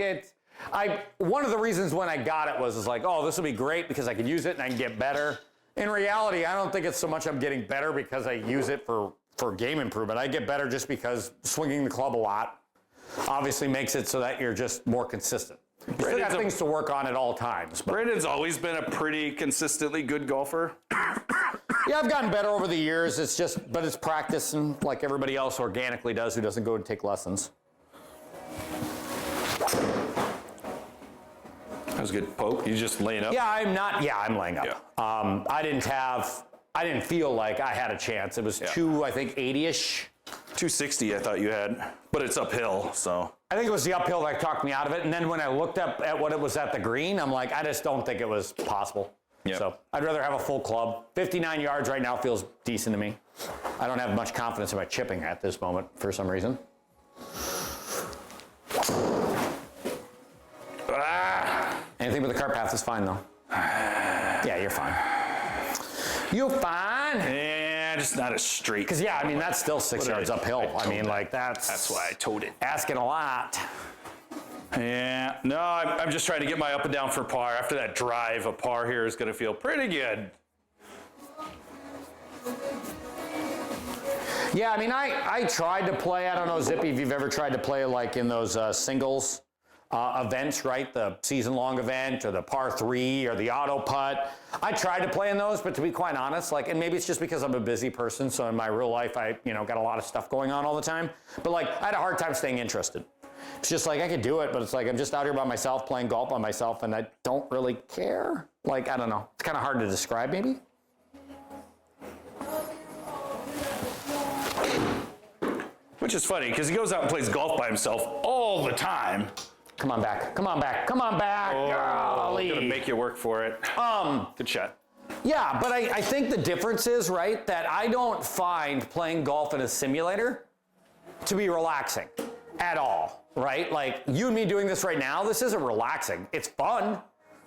one of the reasons when I got it was like, oh, this will be great because I can use it and I can get better. In reality, I don't think it's so much I'm getting better because I use it for game improvement. I get better just because swinging the club a lot obviously makes it so that you're just more consistent. You still got things to work on at all times. But Brandon's always been a pretty consistently good golfer. yeah, I've gotten better over the years. But it's practice, and like everybody else organically does who doesn't go and take lessons. That was a good poke. You just laying up? Yeah, I'm laying up. Yeah. I didn't feel like I had a chance. It was 280-ish. 260 I thought you had, but it's uphill, so. I think it was the uphill that talked me out of it. And then when I looked up at what it was at the green, I'm like, I just don't think it was possible. Yep. So I'd rather have a full club. 59 yards right now feels decent to me. I don't have much confidence in my chipping at this moment for some reason. Anything but the cart path is fine, though. Yeah, you're fine. You're fine. Yeah, just not as straight. Because, yeah, I mean, that's still 6 yards uphill. I mean, like, That's why I towed it. asking a lot. Yeah, no, I'm just trying to get my up and down for par. After that drive, a par here is going to feel pretty good. Yeah, I mean, I tried to play, I don't know, Zippy, if you've ever tried to play like in those singles events, right? The season-long event or the par 3 or the auto putt. I tried to play in those, but to be quite honest, like, and maybe it's just because I'm a busy person, so in my real life, I, got a lot of stuff going on all the time. But like, I had a hard time staying interested. It's just like, I could do it, but it's like, I'm just out here by myself, playing golf by myself, and I don't really care. Like, I don't know. It's kind of hard to describe, maybe. Which is funny, because he goes out and plays golf by himself all the time. Come on back. Come on back. Come on back. Oh, Golly. gonna make you work for it. Good shot. Yeah, but I think the difference is, right, that I don't find playing golf in a simulator to be relaxing at all, right? Like, you and me doing this right now, this isn't relaxing. It's fun.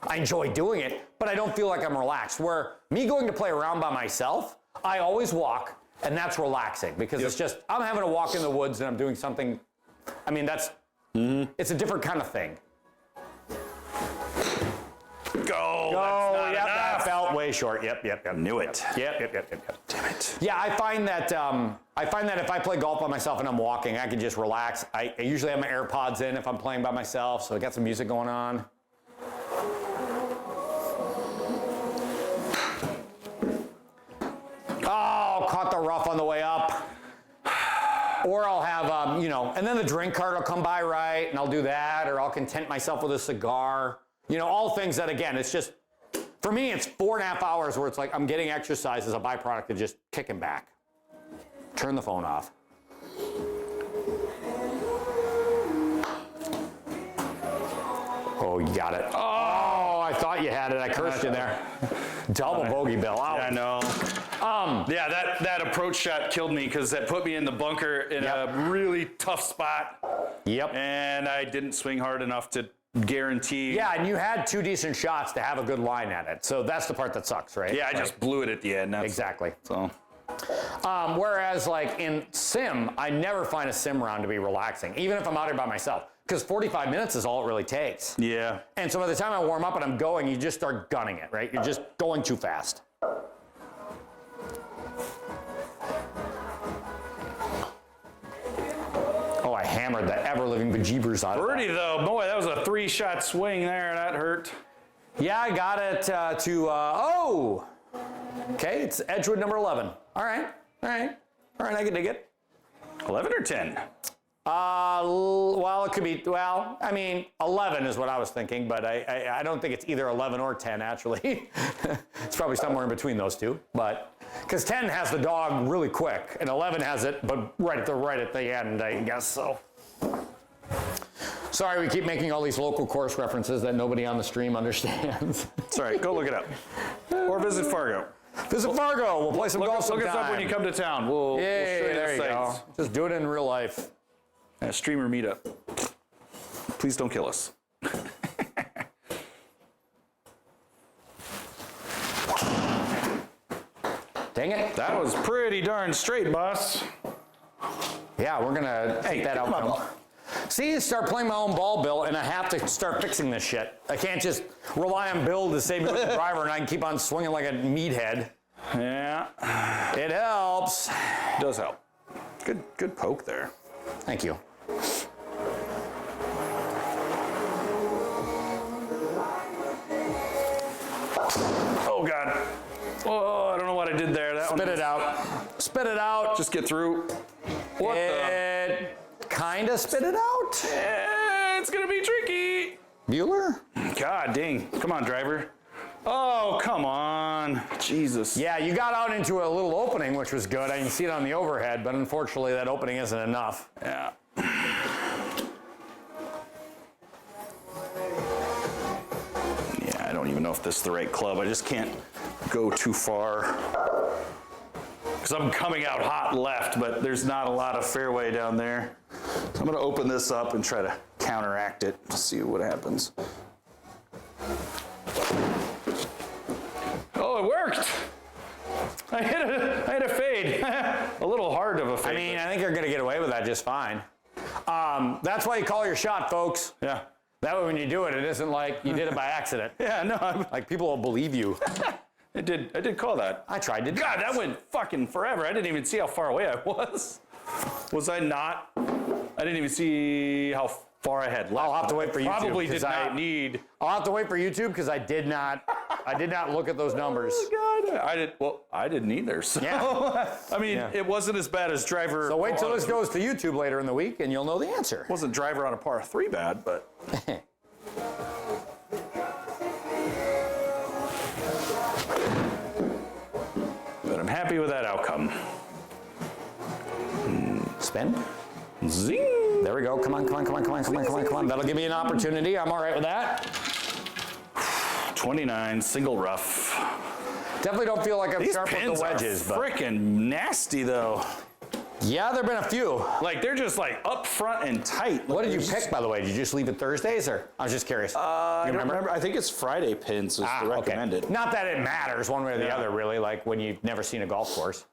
I enjoy doing it, but I don't feel like I'm relaxed. Where me going to play around by myself, I always walk, and that's relaxing because it's just, I'm having a walk in the woods and I'm doing something. I mean, that's It's a different kind of thing. Go. Oh, yep, that felt way short. Yep. Knew it. Yep. Damn it. Yeah, I find that if I play golf by myself and I'm walking, I can just relax. I usually have my AirPods in if I'm playing by myself, so I got some music going on. Oh, caught the rough on the way up. Or I'll have, and then the drink cart will come by right, and I'll do that, or I'll content myself with a cigar. All things that, again, it's just, for me, it's 4.5 hours where it's like I'm getting exercise as a byproduct of just kicking back. Turn the phone off. Oh, you got it. Oh, I thought you had it. I cursed you there. Double bogey, Bill. Out. Yeah, I know. Yeah, that approach shot killed me because that put me in the bunker in a really tough spot. Yep. And I didn't swing hard enough to guarantee. Yeah, and you had 2 decent shots to have a good line at it. So that's the part that sucks, right? Yeah, I just blew it at the end. Exactly. So. Whereas, like in sim, I never find a sim round to be relaxing, even if I'm out here by myself, because 45 minutes is all it really takes. Yeah. And so by the time I warm up and I'm going, you just start gunning it, right? You're just going too fast. Oh, I hammered the ever-living bejeebers out of that. Birdie, though. Boy, that was a 3-shot swing there. That hurt. Yeah, I got it to, okay, it's Edgewood number 11. All right, I can dig it. 11 or 10? Well, it could be, 11 is what I was thinking, but I don't think it's either 11 or 10, actually. It's probably somewhere in between those two, but, because 10 has the dog really quick, and 11 has it, but right at the end, I guess so. Sorry, we keep making all these local course references that nobody on the stream understands. It's all right, go look it up. Or visit Fargo. Visit Fargo, we'll play some golf sometime. Look us up when you come to town. We'll show you there the you go. sites. Just do it in real life. Streamer meetup. Please don't kill us. Dang it. That was pretty darn straight, boss. Yeah, we're gonna take that come outcome. on. See, start playing my own ball, Bill, and I have to start fixing this shit. I can't just rely on Bill to save me with the driver and I can keep on swinging like a meathead. Yeah. It helps. It does help. Good poke there. Thank you. Oh, God. Oh, I don't know what I did there. That Spit it out. Spit it out. Just get through. What the? Kind of spit it out. It's going to be tricky. Bueller? God dang. Come on, driver. Oh, come on. Jesus. Yeah, you got out into a little opening, which was good. I can see it on the overhead, but unfortunately that opening isn't enough. Yeah. Yeah, I don't even know if this is the right club. I just can't go too far. Because I'm coming out hot left, but there's not a lot of fairway down there. So I'm going to open this up and try to counteract it to see what happens. Oh, it worked. I hit a fade. A little hard of a fade. I mean, I think you're going to get away with that just fine. That's why you call your shot, folks. Yeah. That way when you do it, it isn't like you did it by accident. Yeah, no. Like people will believe you. I did call that. I tried to do God, that went fucking forever. I didn't even see how far away I was. Was I not? I didn't even see how far I had left. I'll have to wait for YouTube. Probably did not need. I'll have to wait for YouTube because I did not look at those numbers. Oh, God. I didn't either. So. Yeah. I mean, it wasn't as bad as driver. So wait till this goes to YouTube later in the week and you'll know the answer. Wasn't driver on a par 3 bad, but. But I'm happy with that outcome. Spin. Zing. There we go. Come on. That'll give me an opportunity. I'm all right with that. 29, single rough. Definitely don't feel like I'm These sharp with pins the wedges, but freaking nasty though. yeah, there've been a few. Like they're just like up front and tight. What did you pick, by the way? Did you just leave it Thursdays, or I was just curious? I don't remember. I think it's Friday pins is the recommended. Okay. Not that it matters one way or the other, really. Like when you've never seen a golf course.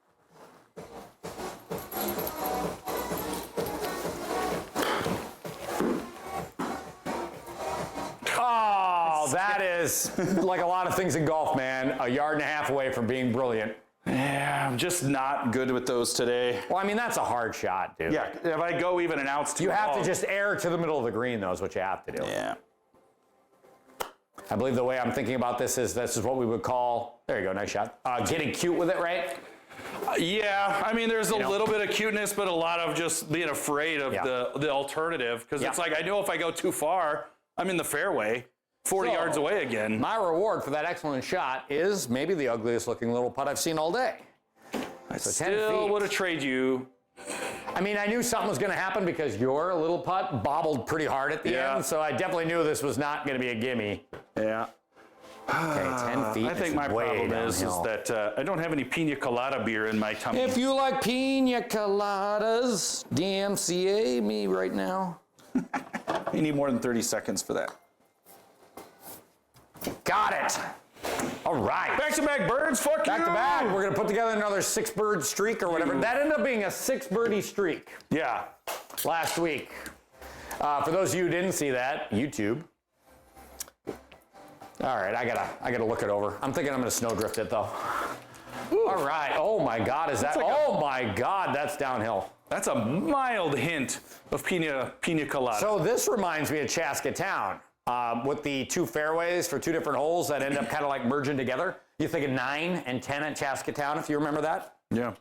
Well, that is like a lot of things in golf, man. A yard and a half away from being brilliant. Yeah, I'm just not good with those today. Well, I mean, that's a hard shot, dude. Yeah, if I go even an ounce too You have long, to just air to the middle of the green, though, is what you have to do. Yeah. I believe the way I'm thinking about this is what we would call, there you go, nice shot, getting cute with it, right? Yeah, I mean, there's a little bit of cuteness, but a lot of just being afraid of Yeah. the alternative. Because it's Yeah. like, I know if I go too far, I'm in the fairway, 40 So, yards away again. My reward for that excellent shot is maybe the ugliest looking little putt I've seen all day. I 10 still feet. would have traded you. I mean, I knew something was going to happen because your little putt bobbled pretty hard at the Yeah. end, so I definitely knew this was not going to be a gimme. Yeah. Okay, 10 feet. I think my problem is that I don't have any pina colada beer in my tummy. If you like pina coladas, DMCA me right now. You need more than 30 seconds for that. Got it. All right. Back-to-back birds, fuck Back you! to back. We're going to put together another 6-bird streak or whatever. That ended up being a 6-birdie streak Yeah. last week. For those of you who didn't see that, YouTube. All right, I gotta look it over. I'm thinking I'm gonna snowdrift it though. All right. Oh my God, is that? like Oh my God, that's downhill. That's a mild hint of pina colada. So this reminds me of Chaska Town with the 2 fairways for 2 different holes that end up kind of like merging together. You think of 9 and 10 at Chaska Town, if you remember that? yeah.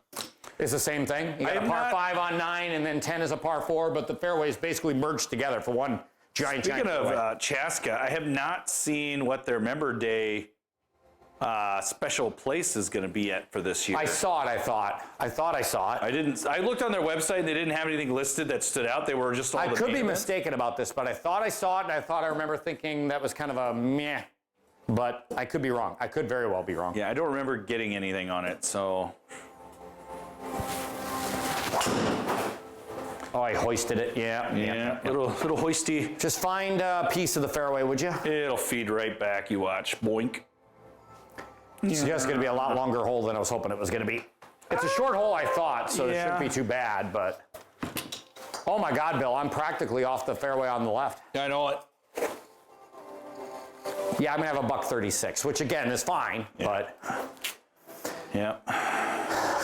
It's the same thing. You got a par 5 on 9, and then 10 is a par 4, but the fairways basically merged together for one giant. Speaking of fairway. Chaska, I have not seen what their member day special place is going to be at for this year. I saw it. I thought I saw it. I didn't. I looked on their website. And they didn't have anything listed that stood out. They were just all. I the could main be events. mistaken about this, but I thought I saw it, and I thought I remember thinking that was kind of a meh. But I could be wrong. I could very well be wrong. Yeah, I don't remember getting anything on it. So. Oh, I hoisted it. Yeah. Little hoisty. Just find a piece of the fairway, would you? It'll feed right back. You watch. Boink. It's just going to be a lot longer hole than I was hoping it was going to be. It's a short hole, I thought, so it shouldn't be too bad, but. Oh my God, Bill, I'm practically off the fairway on the left. I know it. Yeah, I'm going to have a $136, which again is fine, but. Yeah.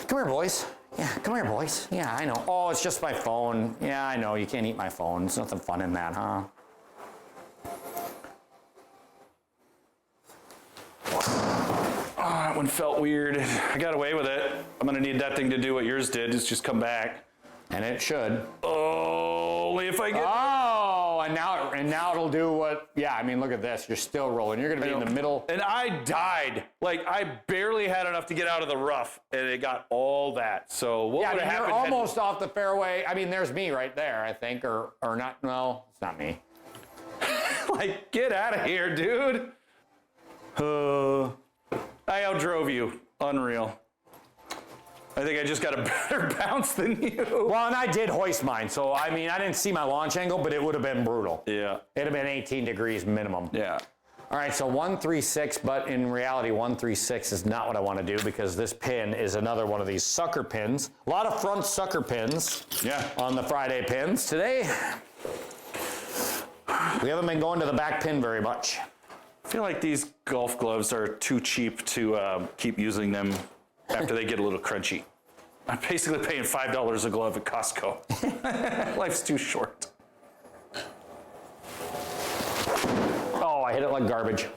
Come here, boys. Yeah, come here, boys. Yeah, I know. Oh, it's just my phone. Yeah, I know. You can't eat my phone. There's nothing fun in that, huh? Oh, that one felt weird. I got away with it. I'm gonna need that thing to do what yours did. Is just come back. And it should. Oh, only if I get. Oh, and now it'll do what? Yeah, I mean, look at this. You're still rolling. You're gonna be in the middle. And I died. Like I barely had enough to get out of the rough, and it got all that. So what Yeah, I would mean, have you're happened? almost off the fairway. I mean, there's me right there, I think, or not. No, it's not me. Like, get out of here, dude. I outdrove you. Unreal. I think I just got a better bounce than you. Well, and I did hoist mine, so I mean, I didn't see my launch angle, but it would have been brutal. Yeah. It'd have been 18 degrees minimum. Yeah. All right, so 136, but in reality, 136 is not what I want to do because this pin is another one of these sucker pins. A lot of front sucker pins on the Friday pins. Today, we haven't been going to the back pin very much. I feel like these golf gloves are too cheap to keep using them after they get a little crunchy. I'm basically paying $5 a glove at Costco. Life's too short. Oh, I hit it like garbage.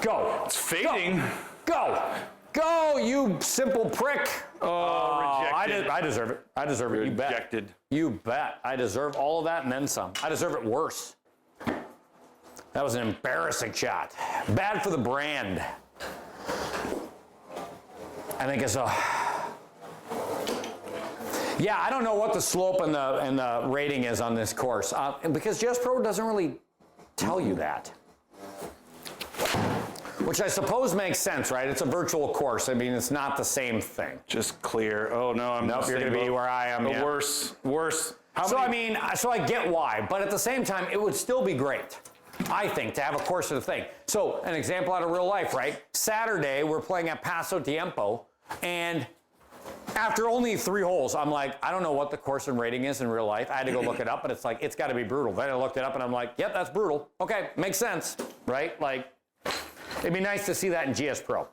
Go. It's fading. Go. Go, you simple prick. Oh, rejected. I deserve it. I deserve it. You bet. Rejected. You bet. I deserve all of that and then some. I deserve it worse. That was an embarrassing shot. Bad for the brand. I think it's a. Yeah, I don't know what the slope and the rating is on this course because Just Pro doesn't really tell you that. Which I suppose makes sense, right? It's a virtual course. I mean, it's not the same thing. Just clear. Oh no, I'm. Nope, you're going to be where I am. Yeah. Worse. So I mean, so I get why, but at the same time, it would still be great, I think, to have a course of the thing. So an example out of real life, right? Saturday, we're playing at Paso Tiempo, and after only 3 holes, I'm like, I don't know what the course and rating is in real life. I had to go look it up, but it's like, it's got to be brutal. Then I looked it up, and I'm like, yep, that's brutal. Okay, makes sense, right? Like, It'd be nice to see that in GS Pro.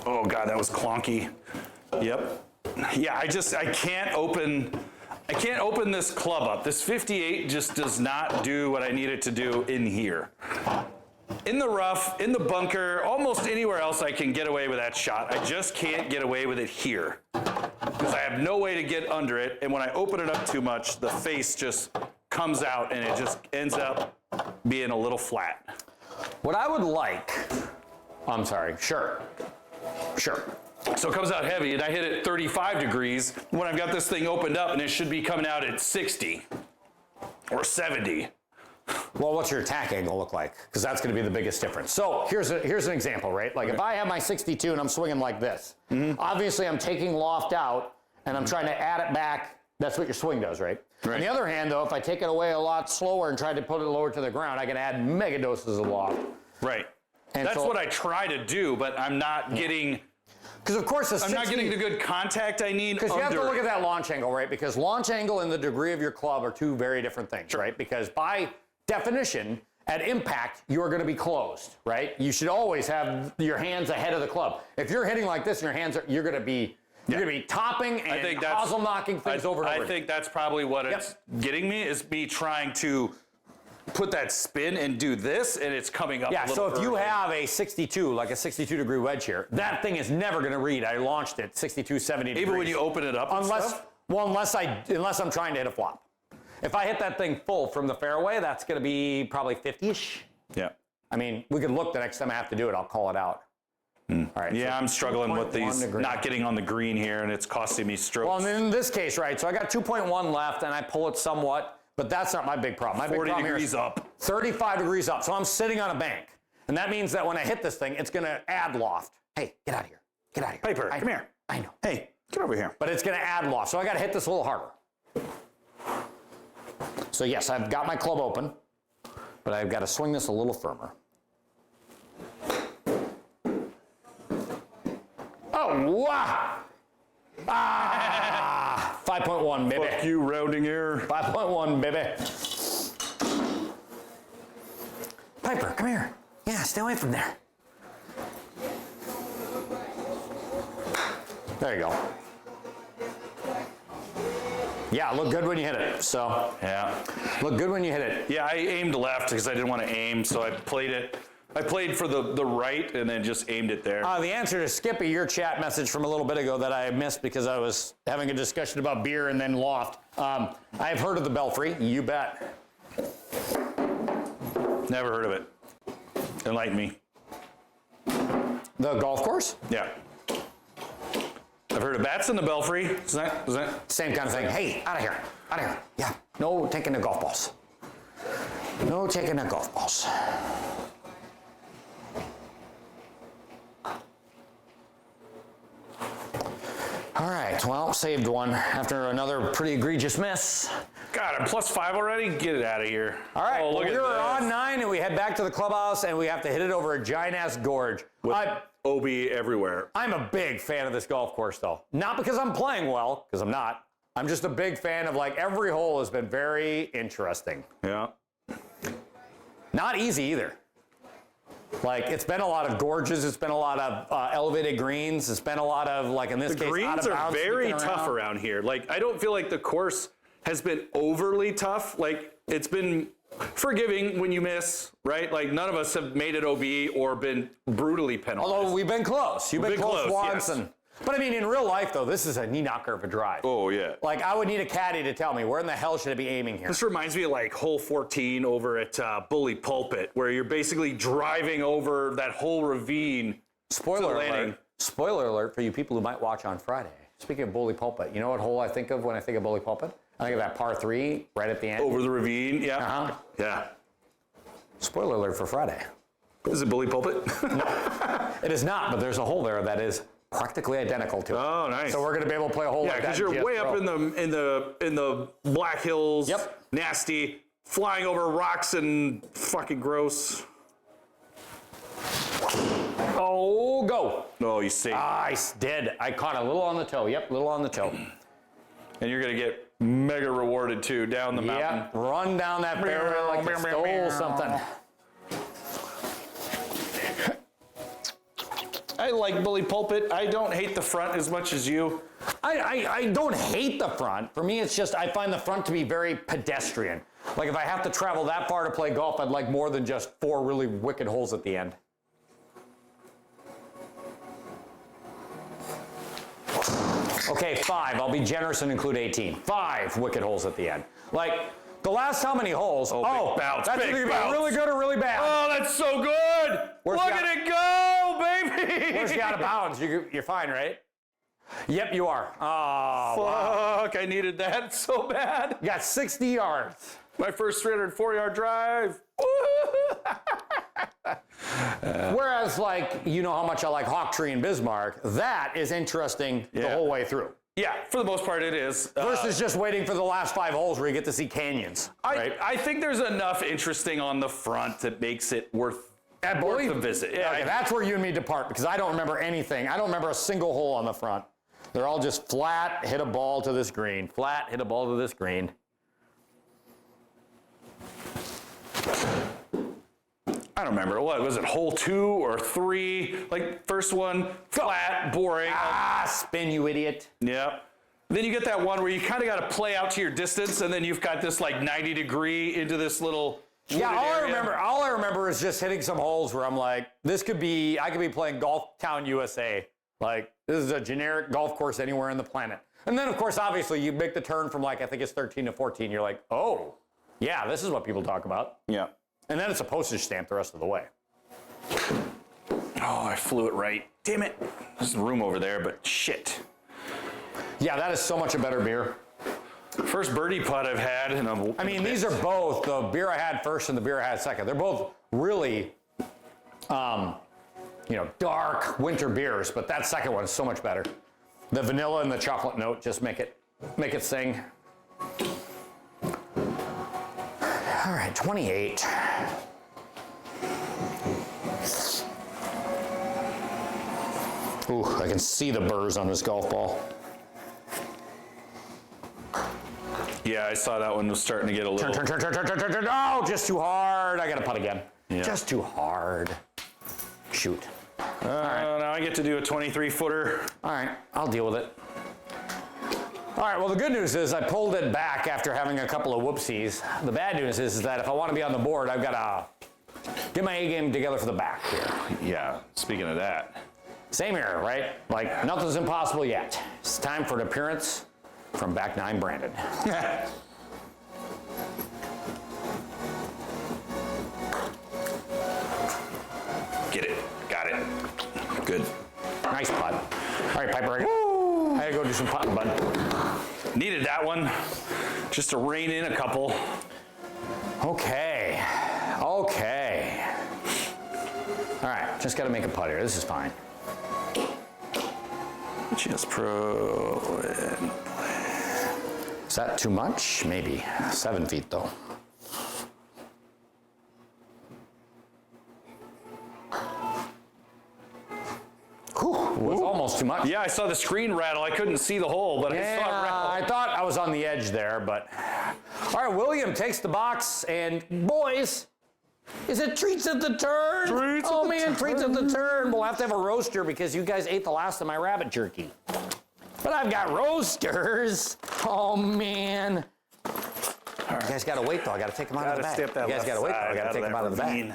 Oh God, that was clonky. Yep. Yeah, I can't open this club up. This 58 just does not do what I need it to do in here. In the rough, in the bunker, almost anywhere else I can get away with that shot. I just can't get away with it here. Because I have no way to get under it, and when I open it up too much, the face just comes out and it just ends up being a little flat. What I would like, I'm sorry, sure. So it comes out heavy, and I hit it 35 degrees when I've got this thing opened up, and it should be coming out at 60 or 70. Well, what's your attack angle look like? Because that's going to be the biggest difference. So here's an example, right? Like if I have my 62 and I'm swinging like this, obviously I'm taking loft out and I'm trying to add it back. That's what your swing does, right? On the other hand, though, if I take it away a lot slower and try to put it lower to the ground, I can add mega doses of loft. Right. And that's what I try to do, but I'm not getting... Because of course, I'm not getting the good contact I need. Because you have to look at that launch angle, right? Because launch angle and the degree of your club are two very different things, right? Because by definition, at impact, you're going to be closed, right? You should always have your hands ahead of the club. If you're hitting like this and your hands are, you're going to be topping and hosel knocking things over and over. I think that's probably what it's getting me, is me trying to put that spin and do this, and it's coming up a little so if you further. have a 62, like a 62 degree wedge here, that thing is never going to read. I launched it 62, 70 degrees. Even when you open it up and stuff? Well, unless I'm trying to hit a flop. If I hit that thing full from the fairway, that's going to be probably 50-ish. Yeah. I mean, we could look the next time I have to do it. I'll call it out. All right. Yeah, so I'm struggling with these not getting on the green here, and it's costing me strokes. Well, and in this case, right, so I got 2.1 left, and I pull it somewhat, but that's not my big problem. My big 40 problem degrees here is up. 35 degrees up, so I'm sitting on a bank. And that means that when I hit this thing, it's going to add loft. Hey, get out of here. Get out of here. Piper, come here. I know. Hey, get over here. But it's going to add loft, so I got to hit this a little harder. So yes, I've got my club open, but I've got to swing this a little firmer. Oh, wow! 5.1, baby. Fuck you, rounding error. 5.1, baby. Piper, come here. Yeah, stay away from there. There you go. Yeah, look good when you hit it. So Yeah. look good when you hit it. Yeah, I aimed left because I didn't want to aim, so I played it. I played for the right and then just aimed it there. The answer to Skippy, your chat message from a little bit ago that I missed because I was having a discussion about beer and then loft. I've heard of the Belfry. You bet. Never heard of it. Enlighten me. The golf course? Yeah. I've heard of bats in the Belfry. Is that? Same kind of thing. Hey, out of here. Out of here. Yeah. No taking the golf balls. No taking the golf balls. All right, well, saved one after another pretty egregious miss. God, I'm +5 already? Get it out of here. All right, Oh, look well, at we were this. on 9 and we head back to the clubhouse and we have to hit it over a giant-ass gorge. With OB everywhere. I'm a big fan of this golf course, though. Not because I'm playing well, because I'm not. I'm just a big fan of, like, every hole has been very interesting. Yeah. Not easy either. Like, it's been a lot of gorges. It's been a lot of elevated greens. It's been a lot of, like, in this The case, out greens of are bounds very sneaking tough around here. Like, I don't feel like the course has been overly tough. Like, it's been forgiving when you miss, right? Like, none of us have made it OB or been brutally penalized. Although we've been close. You've been close once. yes. But I mean, in real life, though, this is a knee knocker of a drive. Oh, yeah. Like, I would need a caddy to tell me, where in the hell should I be aiming here? This reminds me of like hole 14 over at Bully Pulpit, where you're basically driving over that whole ravine. Spoiler landing. alert. Spoiler alert for you people who might watch on Friday. Speaking of Bully Pulpit, you know what hole I think of when I think of Bully Pulpit? I think of that par 3 right at the end. Over the ravine, yeah. Uh-huh. Yeah. Spoiler alert for Friday. Is it Bully Pulpit? It is not, but there's a hole there that is practically identical to it. Oh, nice. So we're going to be able to play a hole Yeah, like that. because you're way up in the Black Hills. Yep. Nasty, flying over rocks and fucking gross. Oh, go. Oh, you see. I did. I caught a little on the toe. Yep, little on the toe. And you're gonna get mega rewarded too, down the mountain. Yep, run down that fairway like you stole something. I like bully pulpit. I don't hate the front as much as you. I don't hate the front. For me, it's just I find the front to be very pedestrian. Like if I have to travel that far to play golf, I'd like more than just 4 really wicked holes at the end. Okay, 5. I'll be generous and include 18. 5 wicked holes at the end. Like the last how many holes? Big bounce, that's big either bounce. really good or really bad. Oh, that's so good. Where's Look the- at it go, baby. Where's you out of bounds? You're fine, right? Yep, you are. Oh, wow. Fuck, I needed that so bad. You got 60 yards. My first 304-yard drive. Whereas, like, you know how much I like Hawktree and Bismarck, that is interesting the whole way through. Yeah, for the most part it is. Versus just waiting for the last 5 holes where you get to see canyons, right? I think there's enough interesting on the front that makes it worth the visit. Yeah, Okay, that's where you and me depart because I don't remember anything. I don't remember a single hole on the front. They're all just flat, hit a ball to this green. Flat, hit a ball to this green. I don't remember. What was it? Hole 2 or 3? Like first one, flat, boring. Ah, spin, you idiot. Yeah. Then you get that one where you kind of got to play out to your distance, and then you've got this like 90-degree into this little. Yeah, area. all I remember is just hitting some holes where I'm like, I could be playing Golf Town, USA. Like, this is a generic golf course anywhere on the planet. And then, of course, obviously, you make the turn from like, I think it's 13 to 14. You're like, oh, yeah, this is what people talk about. Yeah. And then it's a postage stamp the rest of the way. Oh, I flew it right. Damn it. There's room over there, but shit. Yeah, that is so much a better beer. First birdie putt I've had in a I mean, these are both, the beer I had first and the beer I had second. They're both really, dark winter beers, but that second one is so much better. The vanilla and the chocolate note just make it sing. All right, 28. Ooh, I can see the burrs on this golf ball. Yeah, I saw that one was starting to get a little. Turn. Oh, just too hard. I got to putt again. Yeah. Just too hard. Shoot. Now I get to do a 23-footer. All right, I'll deal with it. All right, well, the good news is I pulled it back after having a couple of whoopsies. The bad news is that if I want to be on the board, I've got to get my A game together for the back here. Yeah, speaking of that. Same here, right? Like, nothing's impossible yet. It's time for an appearance from Back 9 Brandon. Get it. Got it. Good. Nice putt. All right, Piper, I gotta go do some putting, bud. Needed that one just to rein in a couple. Okay. All right, just gotta make a putt here. This is fine. Just pro. Is that too much? Maybe. 7 feet, though. Whew, it was almost too much. Yeah, I saw the screen rattle. I couldn't see the hole, but I saw it rattle. I thought I was on the edge there, but... All right, William takes the box, and boys, is it treats at the turn? Treats at the turn. We'll have to have a roaster because you guys ate the last of my rabbit jerky. But I've got roasters. Oh, man. You guys got to wait, though. I got to take them out of the bag. You guys got to wait, though. I got to take them out of the bag.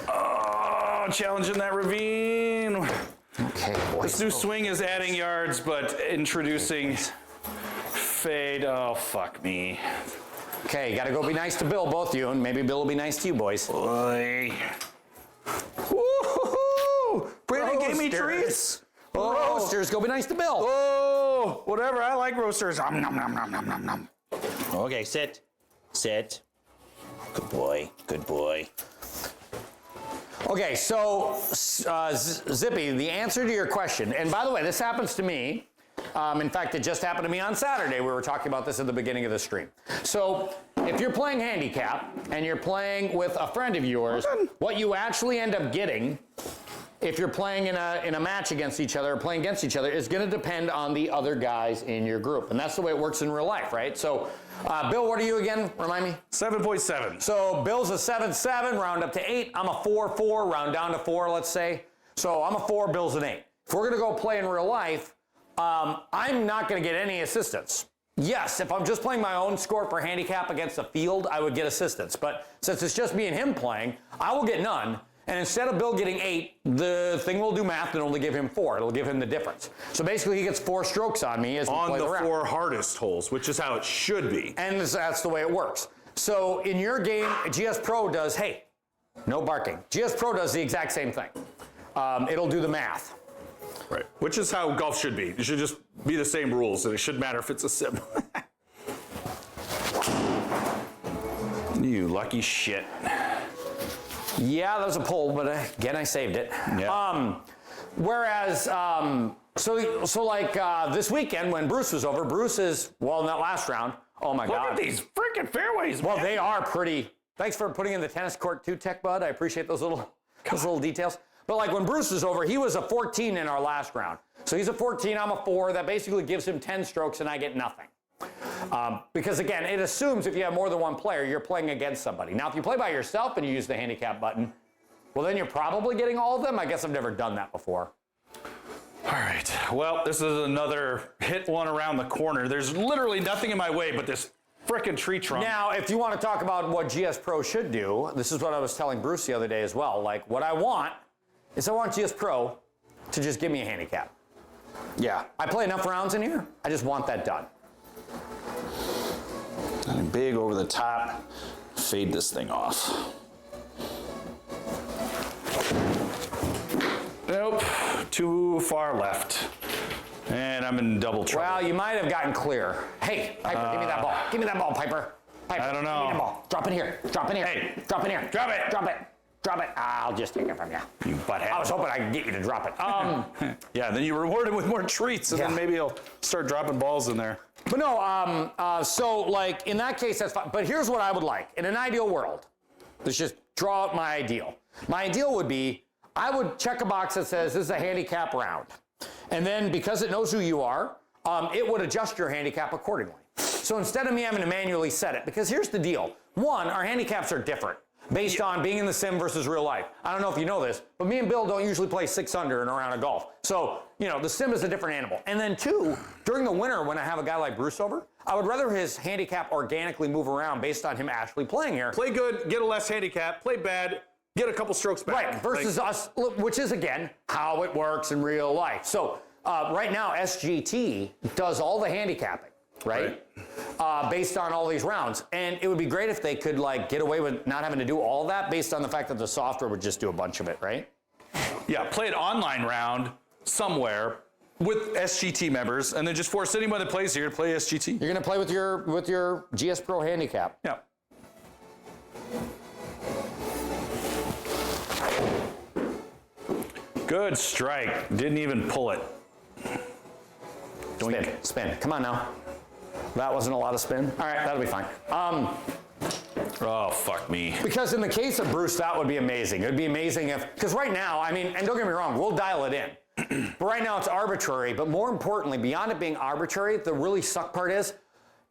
Oh, challenging that ravine. Okay, boys. This new swing is adding yards, but introducing fade. Oh, fuck me. Okay, got to go be nice to Bill, both of you, and maybe Bill will be nice to you, boys. Boy. Woo-hoo-hoo! Brandon gave me treats. Roasters, go be nice to Bill. Oh, whatever. I like roasters. Nom, nom, nom, nom, nom, nom, nom. Okay, sit. Sit. Good boy. Good boy. Okay, so Zippy, the answer to your question, and by the way, this happens to me. In fact, it just happened to me on Saturday. We were talking about this at the beginning of the stream. So if you're playing handicap and you're playing with a friend of yours, what you actually end up getting if you're playing in a match against each other or playing against each other is going to depend on the other guys in your group. And that's the way it works in real life, right? So, Bill, what are you again? Remind me. 7.7. So Bill's a 7.7, round up to 8. I'm a 4.4, round down to 4, let's say. So I'm a 4, Bill's an 8. If we're going to go play in real life, I'm not going to get any assistance. Yes, if I'm just playing my own score for handicap against a field, I would get assistance. But since it's just me and him playing, I will get none. And instead of Bill getting 8, the thing will do math and only give him 4. It'll give him the difference. So basically, he gets 4 strokes on me as we play the round. On the 4 hardest holes, which is how it should be. And that's the way it works. So in your game, GS Pro does, hey, no barking. GS Pro does the exact same thing. It'll do the math. Right. Which is how golf should be. It should just be the same rules, and it shouldn't matter if it's a sim. You lucky shit. Yeah, that was a pull, but again, I saved it. Yeah. Whereas, so like this weekend when Bruce was over, Bruce is, well, in that last round, oh my God. Look at these freaking fairways, Well, man. they are pretty. Thanks for putting in the tennis court too, Tech Bud. I appreciate those little details. But like when Bruce was over, he was a 14 in our last round. So he's a 14, I'm a 4. That basically gives him 10 strokes and I get nothing. Because again, it assumes if you have more than one player, you're playing against somebody. Now, if you play by yourself and you use the handicap button, well, then you're probably getting all of them. I guess I've never done that before. All right. Well, this is another hit one around the corner. There's literally nothing in my way but this frickin' tree trunk. Now, if you want to talk about what GS Pro should do, this is what I was telling Bruce the other day as well. Like, what I want is I want GS Pro to just give me a handicap. Yeah. I play enough rounds in here. I just want that done. And big over the top. Fade this thing off. Nope. Too far left. And I'm in double trouble. Well, you might have gotten clear. Hey, Piper, give me that ball. Give me that ball, Piper. Piper, I don't know. Give me that ball. Drop in here. Drop in here. Hey. Drop in here. Drop it. Drop it. Drop it. I'll just take it from you. You butthead. I was hoping I could get you to drop it. Yeah, then you reward him with more treats, and Yeah. then maybe he'll start dropping balls in there. But no, so like in that case, that's fine. But here's what I would like. In an ideal world, let's just draw out my ideal. My ideal would be, I would check a box that says this is a handicap round. And then because it knows who you are, it would adjust your handicap accordingly. So instead of me having to manually set it, because here's the deal. One, our handicaps are different based on being in the sim versus real life. I don't know if you know this, but me and Bill don't usually play 6 under in a round of golf. So, you know, the sim is a different animal. And then 2, during the winter when I have a guy like Bruce over, I would rather his handicap organically move around based on him actually playing here. Play good, get a less handicap. Play bad, get a couple strokes back. Right, versus us, which is, again, how it works in real life. So right now, SGT does all the handicapping, right? Based on all these rounds. And it would be great if they could, like, get away with not having to do all that based on the fact that the software would just do a bunch of it, right? Yeah, play an online round somewhere with SGT members, and then just force anyone that plays here to play SGT. You're going to play with your GS Pro handicap. Yeah. Good strike. Didn't even pull it. Spin, spin. Come on now. That wasn't a lot of spin. All right, that'll be fine. Oh, fuck me. Because in the case of Bruce, that would be amazing. It would be amazing if, because right now, I mean, and don't get me wrong, we'll dial it in. But right now it's arbitrary. But more importantly, beyond it being arbitrary, the really suck part is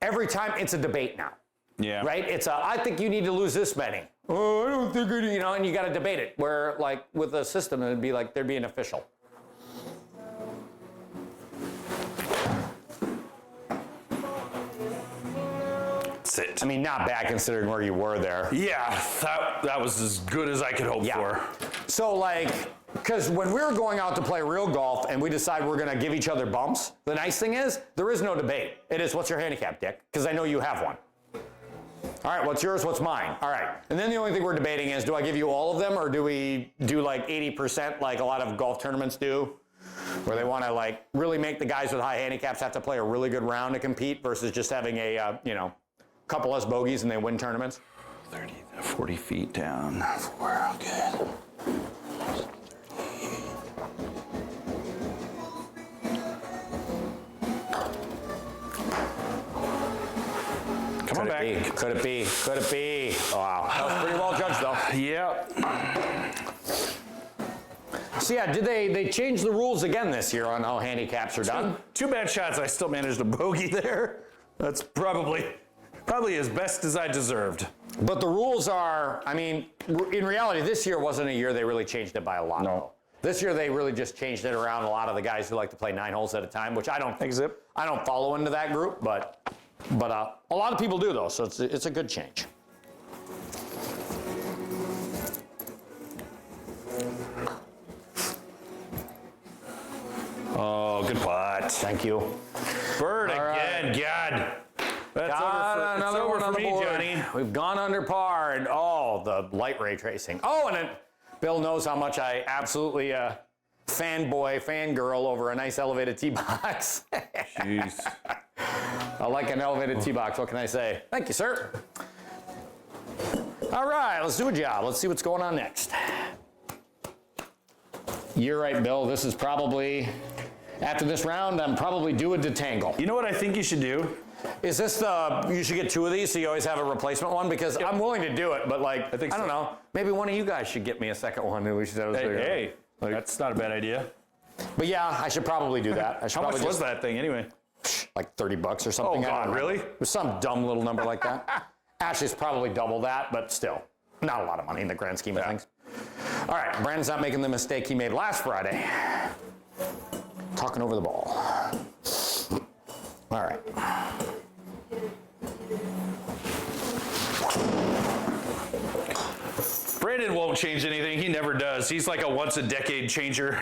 every time it's a debate now. Yeah. Right? It's I think you need to lose this many. Oh, I don't think it, you know, and you got to debate it. Where like with a system, it'd be like there'd be an official. That's it. I mean, not bad considering where you were there. Yeah, that was as good as I could hope for. So like, because when we're going out to play real golf and we decide we're going to give each other bumps, the nice thing is there is no debate. It is, what's your handicap, Dick? Because I know you have one. All right, what's yours, what's mine? All right, and then the only thing we're debating is, do I give you all of them or do we do like 80% like a lot of golf tournaments do? Where they want to like really make the guys with high handicaps have to play a really good round to compete versus just having a, you know, couple less bogeys and they win tournaments? 30, 40 feet down. We're good. Come on back. Could it be? Could it be? Wow, that was pretty well judged, though. Yeah. So yeah, did they change the rules again this year on how handicaps are done? Two bad shots. I still managed a bogey there. That's probably as best as I deserved. But the rules are, I mean, in reality, this year wasn't a year they really changed it by a lot. No. This year they really just changed it around. A lot of the guys who like to play 9 holes at a time, which I don't follow into that group, but a lot of people do though, so it's a good change. Oh, good putt. Thank you. Bird All again. right. God. That's Another over one for on the me, board. Johnny. We've gone under par, and the light ray tracing. Oh, and Bill knows how much I absolutely fangirl over a nice elevated tee box. Jeez. I like an elevated tee box. What can I say? Thank you, sir. All right, let's do a job. Let's see what's going on next. You're right, Bill. This is probably, after this round, I'm probably due a detangle. You know what I think you should do? Is this you should get 2 of these so you always have a replacement one? Because I'm willing to do it, but like, I don't know. Maybe one of you guys should get me a second one. We should Hey, that's not a bad idea. But yeah, I should probably do that. I should How much probably was that thing anyway? like $30 or something. Oh, I don't God, know. really? It was some dumb little number like that. Actually, it's probably double that, but still, not a lot of money in the grand scheme of things. All right, Brandon's not making the mistake he made last Friday. Talking over the ball. All right. Brandon won't change anything. He never does. He's like a once-a-decade changer.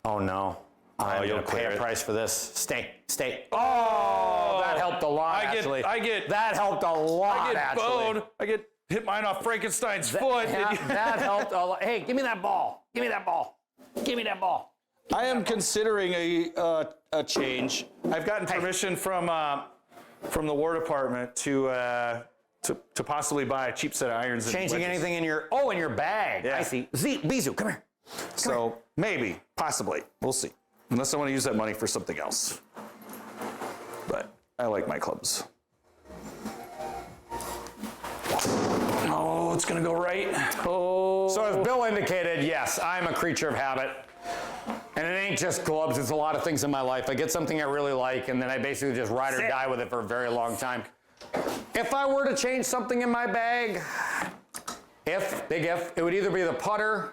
Oh, no. I'm you'll going to pay clear a it. price for this. Stay. Oh, that helped a lot, actually. That helped a lot, I get actually. boned. I get hit mine off Frankenstein's foot. That helped a lot. Hey, give me that ball. Give me that ball. Give me that ball. I am considering a change. I've gotten permission from the War Department to possibly buy a cheap set of irons. And Changing wedges. anything in your bag. Yeah. I see. Bizu, come here. So maybe, possibly, we'll see. Unless I want to use that money for something else. But I like my clubs. Oh, it's gonna go right. Oh. So as Bill indicated, yes, I'm a creature of habit. And it ain't just clubs, it's a lot of things in my life. I get something I really like, and then I basically just ride or die with it for a very long time. If I were to change something in my bag, big if, it would either be the putter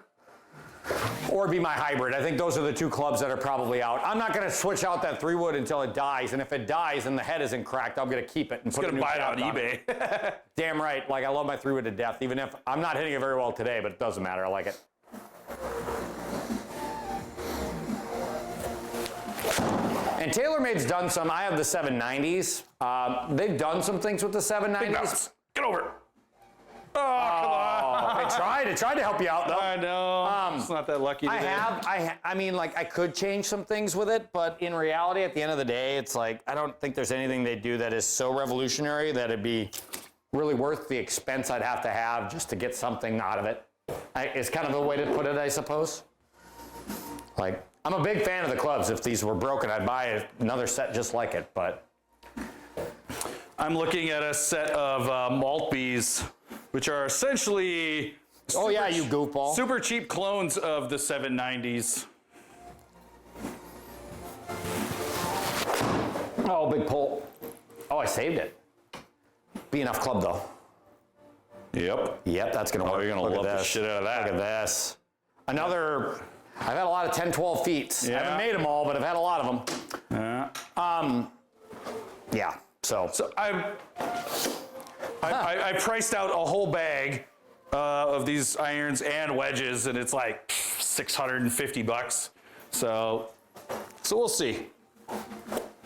or be my hybrid. I think those are the 2 clubs that are probably out. I'm not going to switch out that 3-wood until it dies, and if it dies and the head isn't cracked, I'm going to keep it and put a new buy it cap on eBay. Damn right. Like, I love my 3-wood to death, even if I'm not hitting it very well today, but it doesn't matter. I like it. And TaylorMade's done some. I have the 790s. They've done some things with the 790s. Get over it. Oh, come on. I tried to help you out, though. I know. It's not that lucky today. I mean, like, I could change some things with it, but in reality, at the end of the day, it's like, I don't think there's anything they do that is so revolutionary that it'd be really worth the expense I'd have to have just to get something out of it. It's kind of the way to put it, I suppose. Like, I'm a big fan of the clubs. If these were broken, I'd buy another set just like it, but. I'm looking at a set of Maltbys, which are essentially Oh yeah, you goofball. super cheap clones of the 790s. Oh, big pull. Oh, I saved it. Be enough club though. Yep. That's gonna work. You're gonna Look love at the this. shit out of that. Look at this. Another. I've had a lot of 10, 12 feet. I Yeah. haven't made them all, but I've had a lot of them. Yeah. So I priced out a whole bag of these irons and wedges, and it's like $650. So we'll see.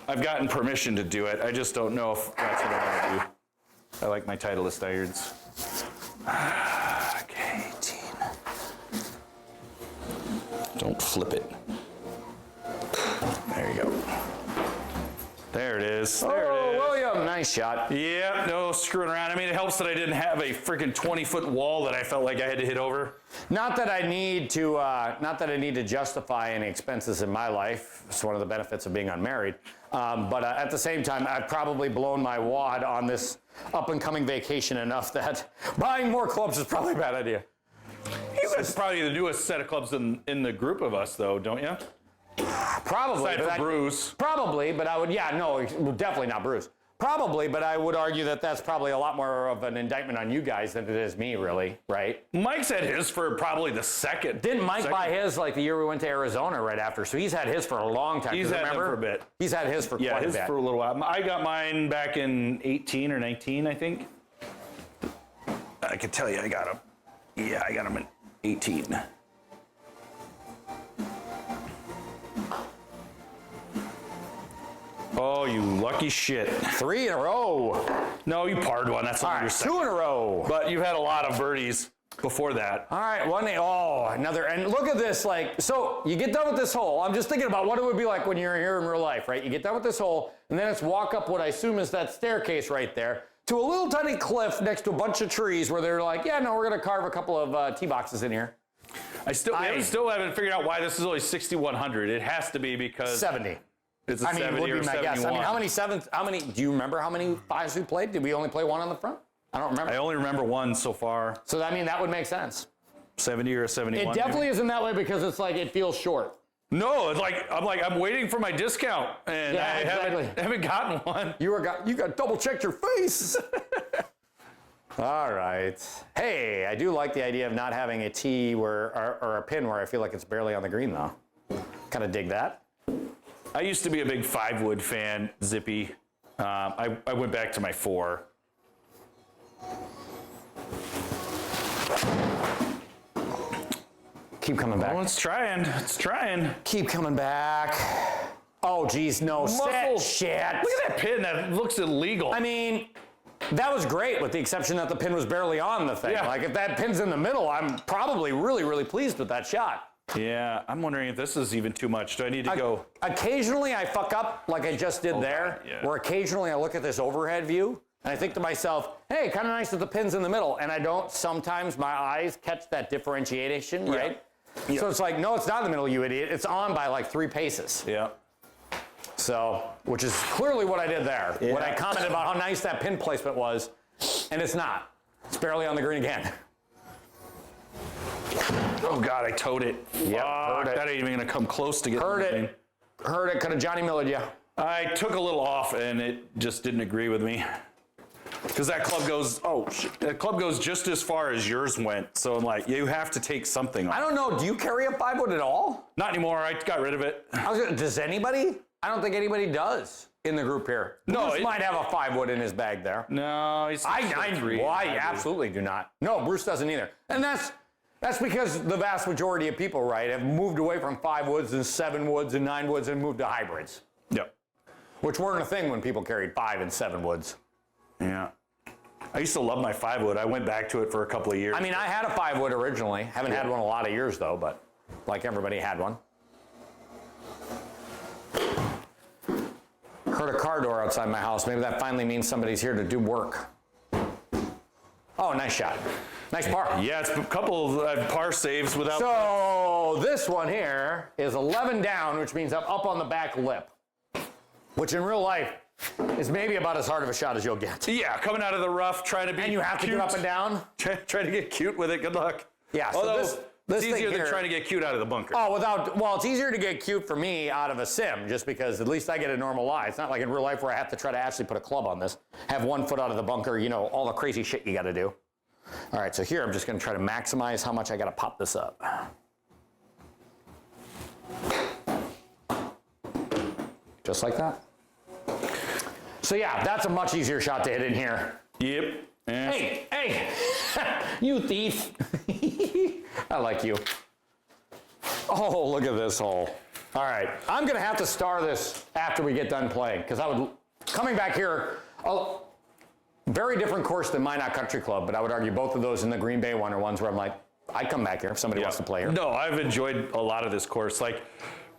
I've gotten permission to do it. I just don't know if that's what I want to do. I like my Titleist irons. Okay, 18. Don't flip it. There you go. There it is. There it is. William, Nice shot. Yeah, no screwing around. I mean, it helps that I didn't have a freaking 20-foot wall that I felt like I had to hit over. Not that I need to justify any expenses in my life. It's one of the benefits of being unmarried. But at the same time, I've probably blown my wad on this up-and-coming vacation enough that buying more clubs is probably a bad idea. You guys probably the newest set of clubs in the group of us, though, don't you? Probably. Aside from Bruce. Probably, but I would, definitely not Bruce. Probably, but I would argue that that's probably a lot more of an indictment on you guys than it is me, really, right? Mike's had his for probably the second. Didn't Mike buy his like the year we went to Arizona right after? So he's had his for a long time. He's had him for a bit. He's had his for quite a bit. Yeah, his for a little while. I got mine back in 18 or 19, I think. I can tell you I got him. Yeah, I got him in 18. Oh, you lucky shit. 3 in a row. No, you parred one. That's All your right, second. 2 in a row. But you've had a lot of birdies before that. All right, another. And look at this, so you get done with this hole. I'm just thinking about what it would be like when you're here in real life, right? You get done with this hole, and then it's walk up what I assume is that staircase right there to a little tiny cliff next to a bunch of trees where they're like, yeah, no, we're going to carve a couple of tee boxes in here. I still haven't figured out why this is only 6,100. It has to be because 70. It's a 70 or 71. I mean, how many, do you remember how many fives we played? Did we only play one on the front? I don't remember. I only remember one so far. So, that would make sense. 70 or 71. It definitely isn't that way because it's like, it feels short. No, it's like, I'm waiting for my discount and I haven't gotten one. You got double checked your face. All right. Hey, I do like the idea of not having a tee or a pin where I feel like it's barely on the green though. Kind of dig that. I used to be a big 5-wood fan, Zippy. I went back to my 4. Keep coming back. Oh, it's trying. Keep coming back. Oh, geez, no. Muscle shit. Look at that pin. That looks illegal. I mean, that was great with the exception that the pin was barely on the thing. Yeah. Like, if that pin's in the middle, I'm probably really, really pleased with that shot. Yeah, I'm wondering if this is even too much. Do I need to go? Occasionally, I fuck up like I just did there, God, yeah. where occasionally I look at this overhead view, and I think to myself, hey, kind of nice that the pin's in the middle, and I don't. Sometimes my eyes catch that differentiation, right? Yeah. So it's like, no, it's not in the middle, you idiot. It's on by like 3 paces. Yeah. So, which is clearly what I did there when I commented about how nice that pin placement was, and it's not. It's barely on the green again. Oh, God, I towed it. Yep, heard it. That ain't even going to come close to getting Heard the thing. it. Heard it. Could have Johnny Millered you. I took a little off, and it just didn't agree with me. Because that club goes just as far as yours went. So I'm like, you have to take something off. I don't know. Do you carry a 5-wood at all? Not anymore. I got rid of it. Does anybody? I don't think anybody does in the group here. No, Bruce might have a 5-wood in his bag there. No, he's I absolutely do not. No, Bruce doesn't either. And that's because the vast majority of people, right, have moved away from 5-woods and 7-woods and 9-woods and moved to hybrids. Yep. Which weren't a thing when people carried 5 and 7-woods. Yeah. I used to love my 5-wood. I went back to it for a couple of years. I mean, I had a 5-wood originally. Haven't had one a lot of years, though, but like everybody had one. Heard a car door outside my house. Maybe that finally means somebody's here to do work. Oh, nice shot. Nice par. Yeah, it's a couple of par saves without... So this one here is 11 down, which means I'm up on the back lip, which in real life is maybe about as hard of a shot as you'll get. Yeah, coming out of the rough, trying to be And you have cute. to get up and down? Try to get cute with it. Good luck. Yeah, so Although, this it's thing easier here, than trying to get cute out of the bunker. Oh, well, it's easier to get cute for me out of a sim, just because at least I get a normal lie. It's not like in real life where I have to try to actually put a club on this, have 1 foot out of the bunker, you know, all the crazy shit you got to do. All right, so here I'm just going to try to maximize how much I got to pop this up. Just like that. So yeah, that's a much easier shot to hit in here. Yep. Yeah. Hey, you thief. I like you. Oh, look at this hole. All right, I'm gonna have to star this after we get done playing, because coming back here, very different course than Minot Country Club, but I would argue both of those in the Green Bay one are ones where I'm like, I'd come back here if somebody wants to play here. No, I've enjoyed a lot of this course. Like,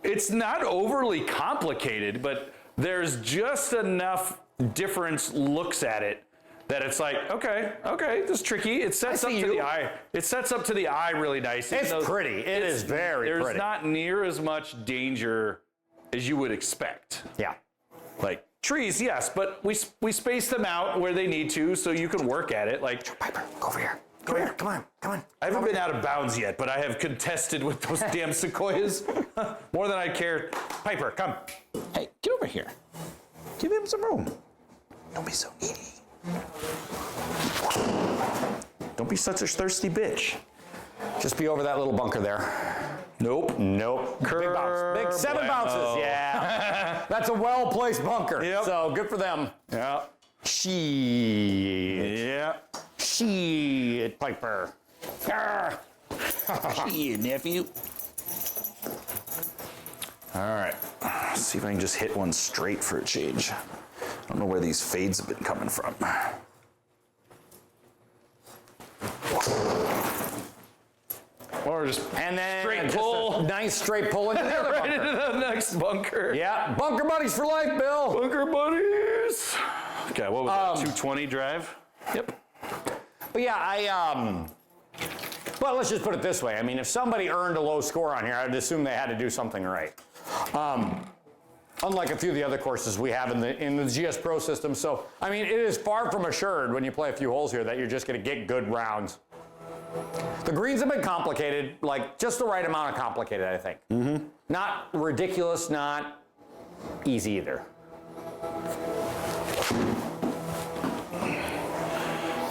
it's not overly complicated, but there's just enough difference looks at it that it's like, okay, this is tricky. It sets up to the eye. It sets up to the eye really nice. It's pretty. It is very pretty. There's not near as much danger as you would expect. Yeah. Like trees, yes, but we space them out where they need to so you can work at it. Like, Piper, go over here. Go here. Come on. I haven't been out of bounds yet, but I have contested with those damn sequoias more than I care. Piper, come. Hey, get over here. Give him some room. Don't be so needy. Don't be such a thirsty bitch. Just be over that little bunker there. Nope. Big bounce. Big 7 bounces. Yeah. That's a well-placed bunker. Yep. So good for them. Yeah. Shit. Yeah. Shit, Piper. Here, nephew. All right. Let's see if I can just hit one straight for a change. I don't know where these fades have been coming from. Or just And then straight just pull. a nice straight pull into the other right bunker. into the next bunker. Yeah, bunker buddies for life, Bill. Bunker buddies. Okay, what was that? 220 drive? Yep. But yeah, well, let's just put it this way. I mean, if somebody earned a low score on here, I'd assume they had to do something right. Unlike a few of the other courses we have in the GS Pro system. So, I mean, it is far from assured when you play a few holes here that you're just going to get good rounds. The greens have been complicated, like just the right amount of complicated, I think. Mm-hmm. Not ridiculous, not easy either.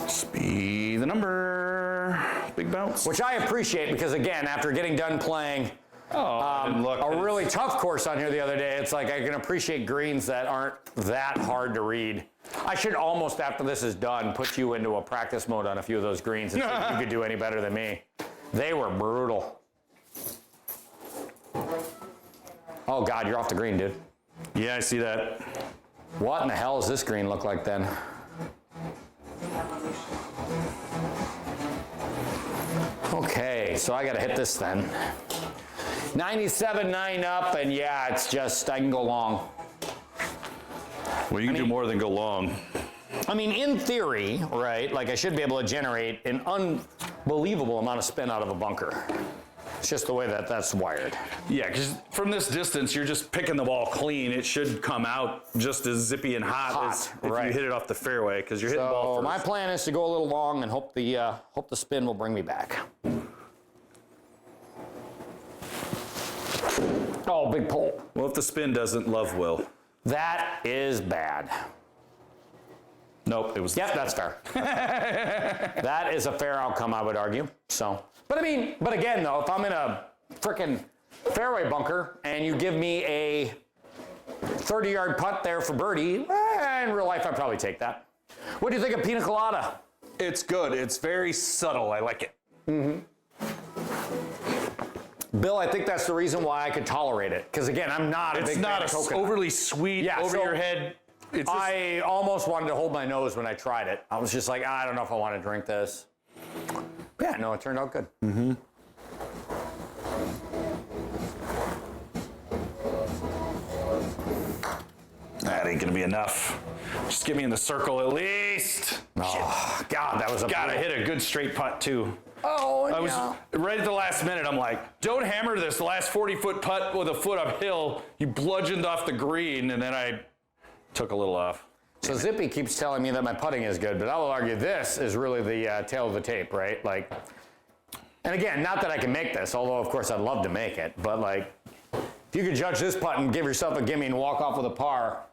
Speed the number. Big bounce. Which I appreciate because, again, after getting done playing a really tough course on here the other day, it's like I can appreciate greens that aren't that hard to read. I should almost, after this is done, put you into a practice mode on a few of those greens and see if you could do any better than me. They were brutal. Oh, God, you're off the green, dude. Yeah, I see that. What in the hell does this green look like then? Okay, so I got to hit this then. 97, 9 up, and yeah, it's just, I can go long. Well, you can do more than go long. I mean, in theory, right, like I should be able to generate an unbelievable amount of spin out of a bunker. It's just the way that that's wired. Yeah, because from this distance, you're just picking the ball clean. It should come out just as zippy and hot as if you hit it off the fairway, because you're hitting the ball first. My plan is to go a little long and hope the spin will bring me back. Oh, big pull. Well, if the spin doesn't, love will. That is bad. Nope, it was. Yep, that's fair. That is a fair outcome, I would argue. So, but again, though, if I'm in a frickin' fairway bunker and you give me a 30-yard putt there for birdie, in real life, I'd probably take that. What do you think of pina colada? It's good. It's very subtle. I like it. Mm-hmm. Bill, I think that's the reason why I could tolerate it. Because again, I'm not a big fan of coconut. It's not overly sweet over your head. I almost wanted to hold my nose when I tried it. I was just like, I don't know if I want to drink this. Yeah, no, it turned out good. Mm-hmm. That ain't gonna be enough. Just get me in the circle at least. Oh, God, that was a gotta hit a good straight putt too. Oh, I was right at the last minute. I'm like, don't hammer this last 40-foot putt with a foot uphill. You bludgeoned off the green, and then I took a little off. So Zippy keeps telling me that my putting is good, but I will argue this is really the tail of the tape, right? Like, and again, not that I can make this, although of course I'd love to make it, but like, if you could judge this putt and give yourself a gimme and walk off with a par,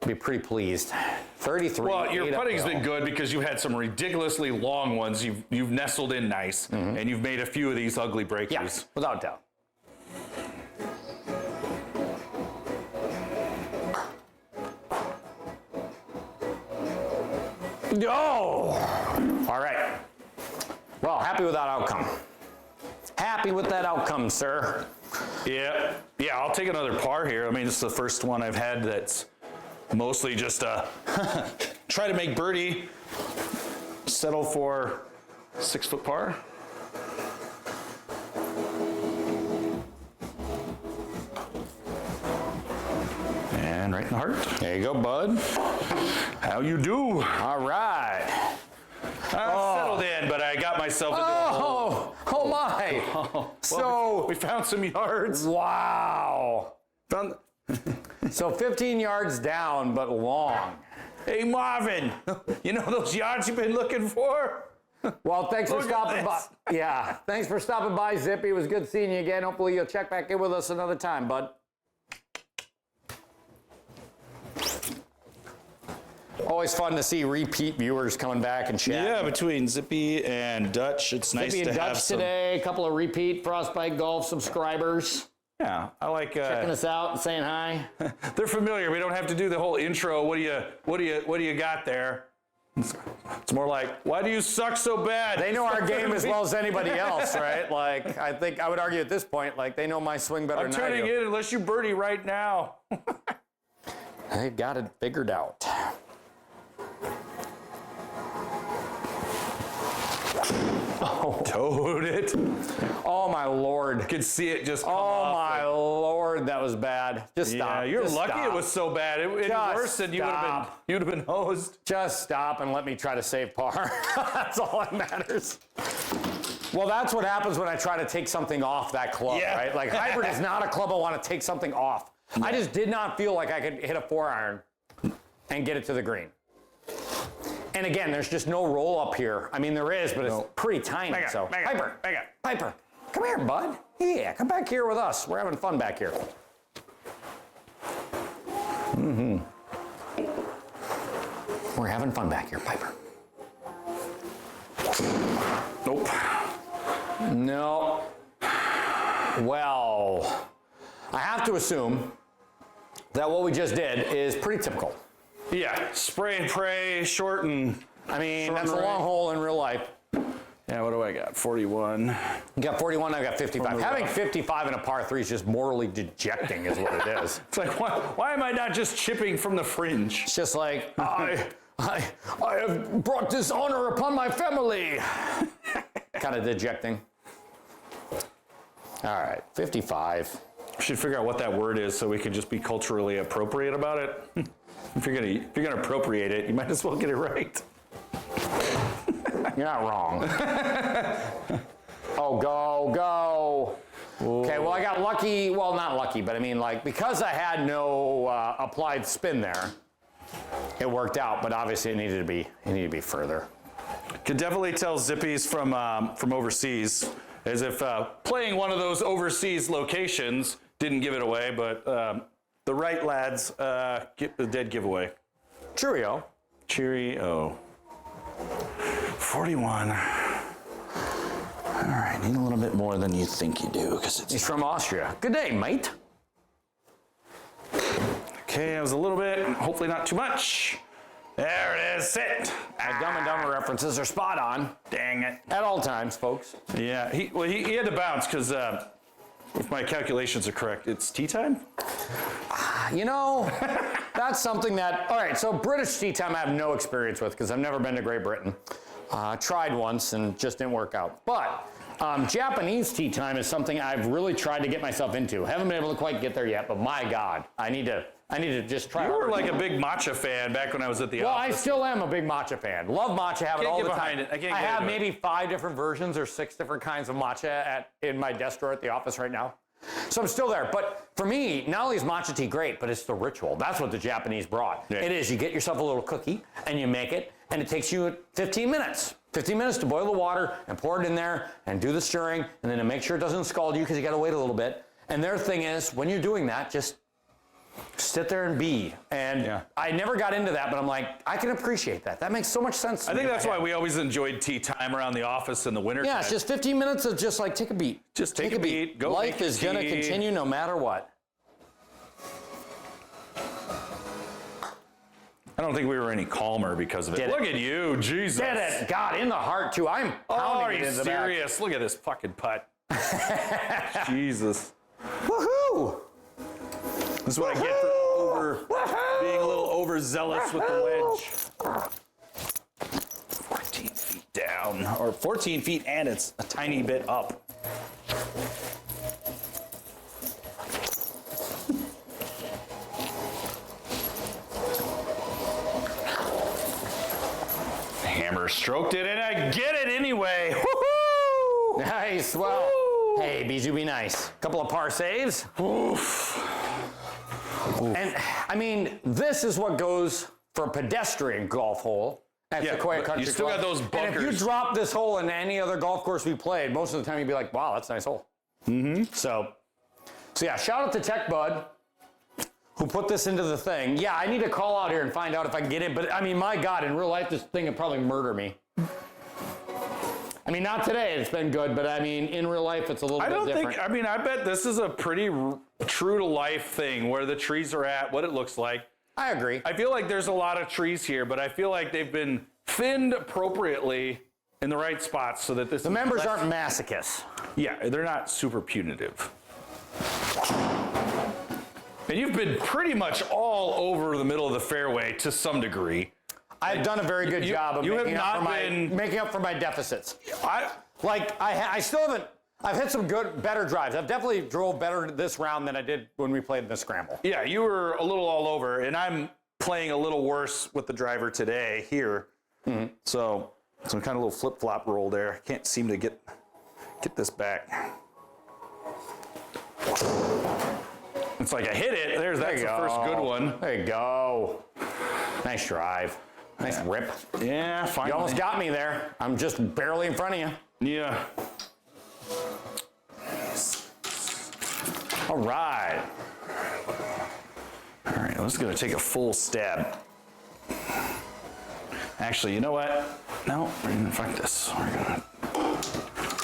I'd be pretty pleased. 33. Well, your putting's been good because you've had some ridiculously long ones. You've nestled in nice, and you've made a few of these ugly breakers. Yeah, without doubt. Oh! All right. Well, happy with that outcome. Happy with that outcome, sir. Yeah, I'll take another par here. I mean, this is the first one I've had that's mostly just try to make birdie, settle for 6-foot par. And right in the heart. There you go, bud. How you do? All right. I settled in, but I got myself into a hole. Oh my. Well, So, we found some yards. wow. Found. So 15 yards down, but long. Hey Marvin, you know those yards you've been looking for? Well, thanks for Look at stopping by. this. Yeah, thanks for stopping by, Zippy. It was good seeing you again. Hopefully you'll check back in with us another time, bud. Always fun to see repeat viewers coming back and chat. Yeah, between Zippy and Dutch, it's nice Zippy to and have Dutch some. today, a couple of repeat Frostbite Golf subscribers Yeah, I like. checking us out and saying hi. They're familiar. We don't have to do the whole intro. What do you got there? It's more like, why do you suck so bad? They know our game as well as anybody else, right? Like, I think I would argue at this point, like, they know my swing better I'm than I turning do. in unless you birdie right now. They've got it figured out. Toad it. Oh, my Lord. Could see it just come Oh, off. my Lord, that was bad. Just stop. Yeah, you're Just lucky stop. it was so bad. Any Just worse than you'd have been hosed. Just stop and let me try to save par. That's all that matters. Well, that's what happens when I try to take something off that club, Yeah. right? Like, hybrid is not a club I want to take something off. I just did not feel like I could hit a 4-iron and get it to the green. And again, there's just no roll up here. I mean, there is, but it's pretty tiny. Piper, Piper, come here, bud. Yeah, come back here with us. We're having fun back here. We're having fun back here, Piper. Nope. No. Well, I have to assume that what we just did is pretty typical. Yeah, spray and pray, short and. I mean, Short that's a and long right. hole in real life. Yeah, what do I got? 41. You got 41, I got 55. the Having rough. 55 in a par 3 is just morally dejecting is what it is. It's like, why am I not just chipping from the fringe? It's just like, I have brought dishonor upon my family. Kind of dejecting. All right, 55. We should figure out what that word is so we can just be culturally appropriate about it. If you're gonna appropriate it, you might as well get it right. You're not wrong. Oh, go. Okay, well, I got lucky. Well, not lucky, but I mean, like, because I had no applied spin there, it worked out, but obviously it needed to be further. Could definitely tell Zippy's from overseas, as if playing one of those overseas locations didn't give it away, but the right lads get the dead giveaway. Cheerio. Cheerio. 41. All right, need a little bit more than you think you do, because it's He's from Austria. Good day, mate. okay. It was a little bit, hopefully not too much. There it is. Sit. My Dumb and Dumber references are spot on Dang it. at all times, folks. Yeah, he had to bounce because if my calculations are correct, it's tea time. You know, that's something that, all right, so British tea time I have no experience with because I've never been to Great Britain. Tried once and just didn't work out. But Japanese tea time is something I've really tried to get myself into. Haven't been able to quite get there yet, but my God, I need to just try. You were harder. like a big matcha fan back when I was at the Well, I office. still am a big matcha fan. Love matcha, have it Can't all get the behind time. it. I can't I get have into it. maybe 5 different versions or 6 different kinds of matcha in my desk drawer at the office right now. So I'm still there. But for me, not only is matcha tea great, but it's the ritual. That's what the Japanese brought. Yeah. It is. You get yourself a little cookie and you make it, and it takes you 15 minutes. 15 minutes to boil the water and pour it in there and do the stirring, and then to make sure it doesn't scald you because you got to wait a little bit. And their thing is, when you're doing that, just sit there and be. And Yeah. I never got into that, but I'm like, I can appreciate that. That makes so much sense to I me think in that's my why head. we always enjoyed tea time around the office in the winter. Yeah, it's just 15 minutes of just like take a beat. Just take a beat, go Life make your is going to tea. continue no matter what. I don't think we were any calmer because of it. Did it. Look at you, Jesus. Did it. God, in the heart, too. I'm Oh, pounding are it you into the back. serious? Look at this fucking putt. Jesus. Woohoo! This is what I get for being a little overzealous with the wedge. 14 feet down, or 14 feet, and it's a tiny bit up. stroked it, and I get it anyway. Woohoo! Nice. Well, hey, Bijou, be nice. Couple of par saves. Oof. And I mean, this is what goes for a pedestrian golf hole at Sequoyah Country Club. You still got those bunkers. And if you drop this hole in any other golf course we played, most of the time you'd be like, wow, that's a nice hole. Mm-hmm. So yeah, shout out to Tech Bud, who put this into the thing. Yeah, I need to call out here and find out if I can get in. But I mean, my God, in real life, this thing would probably murder me. I mean, not today, it's been good, but I mean, in real life, it's a little bit different. I bet this is a pretty true to life thing where the trees are at, what it looks like. I agree. I feel like there's a lot of trees here, but I feel like they've been thinned appropriately in the right spots so that the members aren't masochists. Yeah, they're not super punitive. And you've been pretty much all over the middle of the fairway to some degree. I've done a very good job of making up for my deficits. I still haven't. I've hit some better drives. I've definitely drove better this round than I did when we played in the scramble. Yeah, you were a little all over, and I'm playing a little worse with the driver today here. Mm-hmm. So some kind of little flip-flop roll there. I can't seem to get this back. It's like I hit it. That's the first good one. There you go. Nice drive. Nice rip. Yeah, finally. You almost got me there. I'm just barely in front of you. Yeah. All right. All right, I'm just going to take a full stab. Actually, you know what? No, we're going to fuck this. We're going to...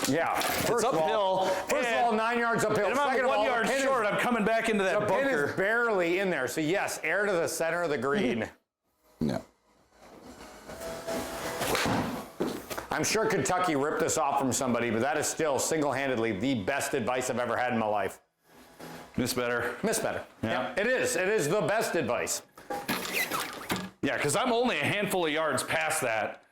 Yeah. First uphill. First of all, 9 yards uphill. And I'm 1 yard short. I'm coming back into that bunker. The pin is barely in there. So, yes, air to the center of the green. Yeah. I'm sure Kentucky ripped this off from somebody, but that is still single-handedly the best advice I've ever had in my life. Miss better. Miss better. Yeah. It is. It is the best advice. Yeah, because I'm only a handful of yards past that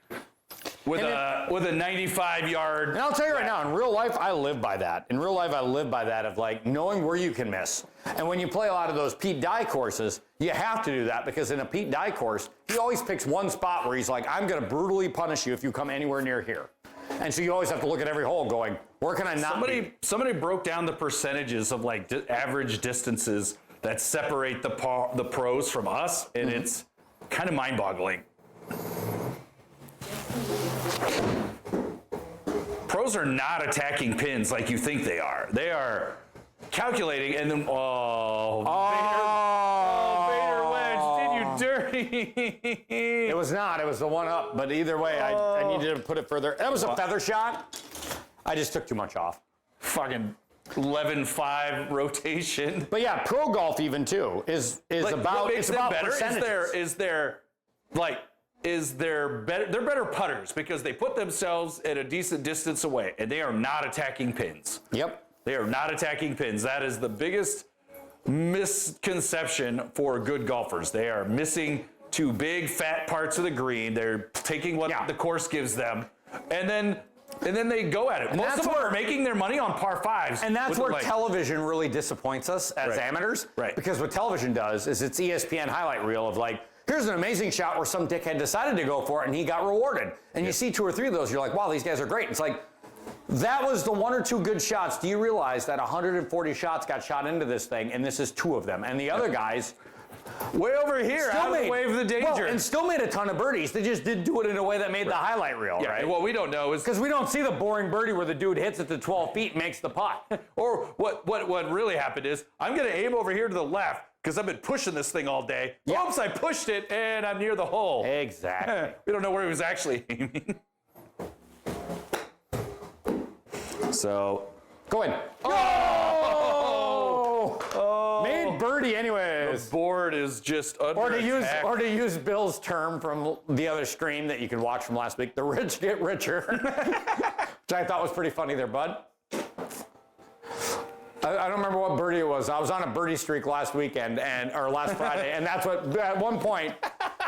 with a 95-yard. And I'll tell you right now, in real life, I live by that. In real life, I live by that of like knowing where you can miss. And when you play a lot of those Pete Dye courses, you have to do that because in a Pete Dye course, he always picks one spot where he's like, I'm going to brutally punish you if you come anywhere near here. And so you always have to look at every hole going, where can I not be? Somebody broke down the percentages of like average distances that separate the pros from us, and it's kind of mind-boggling. Pros are not attacking pins like you think they are. They are calculating and then, Vader wedge, did you dirty? It was not. It was the one up. But either way, I needed to put it further. That was a feather shot. I just took too much off. Fucking 11-5 rotation. But yeah, pro golf even too is like, about it's about better percentages. They're better putters because they put themselves at a decent distance away and they are not attacking pins. Yep. They are not attacking pins. That is the biggest misconception for good golfers. They are missing two big fat parts of the green. They're taking what the course gives them, and then they go at it. And Most of them are making their money on par fives. And that's where television really disappoints us as amateurs. Right. Because what television does is it's ESPN highlight reel of like, here's an amazing shot where some dickhead decided to go for it and he got rewarded. And you see 2 or 3 of those, you're like, wow, these guys are great. It's like, that was the 1 or 2 good shots. Do you realize that 140 shots got shot into this thing and this is 2 of them? And the other guys... way over here, out of the way of the danger. Well, and still made a ton of birdies. They just didn't do it in a way that made the highlight reel, right? And what we don't know is... because we don't see the boring birdie where the dude hits it to 12 feet and makes the putt. Or what really happened is, I'm going to aim over here to the left because I've been pushing this thing all day. Yeah. Oops, I pushed it and I'm near the hole. Exactly. We don't know where he was actually aiming. So... go in. Made birdie anyways. The board is just under attack. Or to use Bill's term from the other stream that you can watch from last week, the rich get richer. Which I thought was pretty funny there, bud. I don't remember what birdie it was. I was on a birdie streak last weekend or last Friday, and that's what, at one point,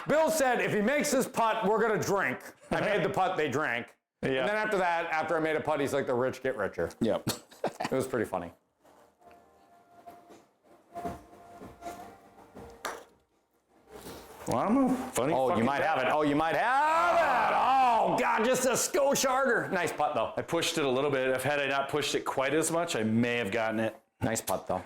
Bill said, if he makes this putt, we're going to drink. I made the putt, they drank. Yeah. And then after that, after I made a putt, he's like, the rich get richer. Yep. It was pretty funny. Well, I don't know. Funny. Oh, you might have it. Oh, you might have it. Oh, God, just a skosh harder. Nice putt, though. I pushed it a little bit. Had I not pushed it quite as much, I may have gotten it. Nice putt, though.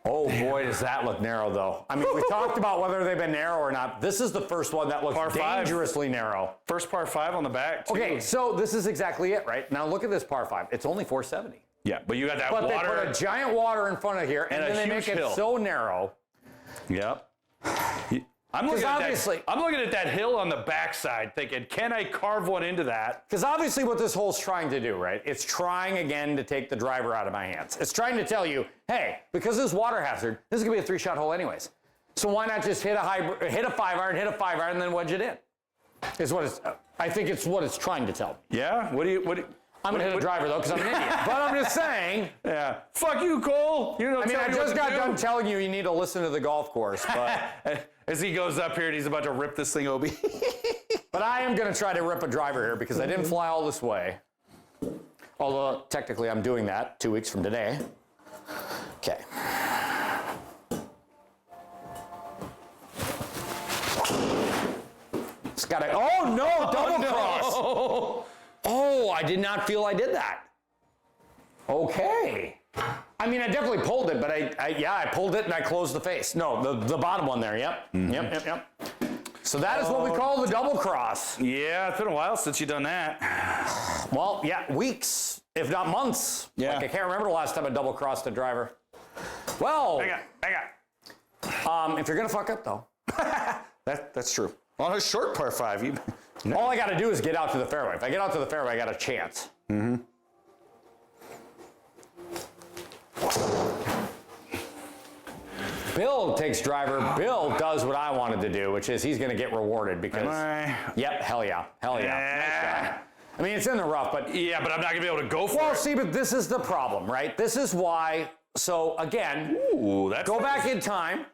Oh, boy, does that look narrow, though. I mean, we talked about whether they've been narrow or not. This is the first one that looks dangerously narrow. First par 5 on the back, too. Okay, so this is exactly it, right? Now look at this par 5. It's only 470. Yeah, but you got that But water. they put a giant water in front of here, and then they make it so narrow. Yep. I'm looking at that hill on the backside thinking, can I carve one into that? Because obviously what this hole's trying to do, right? It's trying again to take the driver out of my hands. It's trying to tell you, hey, because this water hazard, this is going to be a 3-shot hole anyways. So why not just hit a 5-iron, and then wedge it in? I think it's what it's trying to tell me. Yeah? I'm going to hit a driver, though, because I'm an idiot. But I'm just saying. Yeah. Fuck you, Cole. I just got done telling you need to listen to the golf course. But as he goes up here and he's about to rip this thing, Obi. But I am going to try to rip a driver here because I didn't fly all this way. Although, technically, I'm doing that 2 weeks from today. Okay. It's got to... Oh, no! Double cross! Oh, I did not feel I did that. Okay. I mean, I definitely pulled it, but I pulled it and I closed the face. No, the bottom one there, yep. Mm-hmm. Yep. So that is what we call the double cross. Yeah, it's been a while since you've done that. Well, yeah, weeks, if not months. Yeah. Like, I can't remember the last time I double crossed a driver. Well, Hang on. if you're going to fuck up, though. That's true. On a short par 5, All I got to do is get out to the fairway. If I get out to the fairway, I got a chance. Mm-hmm. Bill takes driver. Bill does what I wanted to do, which is he's going to get rewarded because... Yep, hell yeah. Nice shot. I mean, it's in the rough, but... Yeah, but I'm not going to be able to go for it. Well, see, but this is the problem, right? This is why... So, again, go back in time,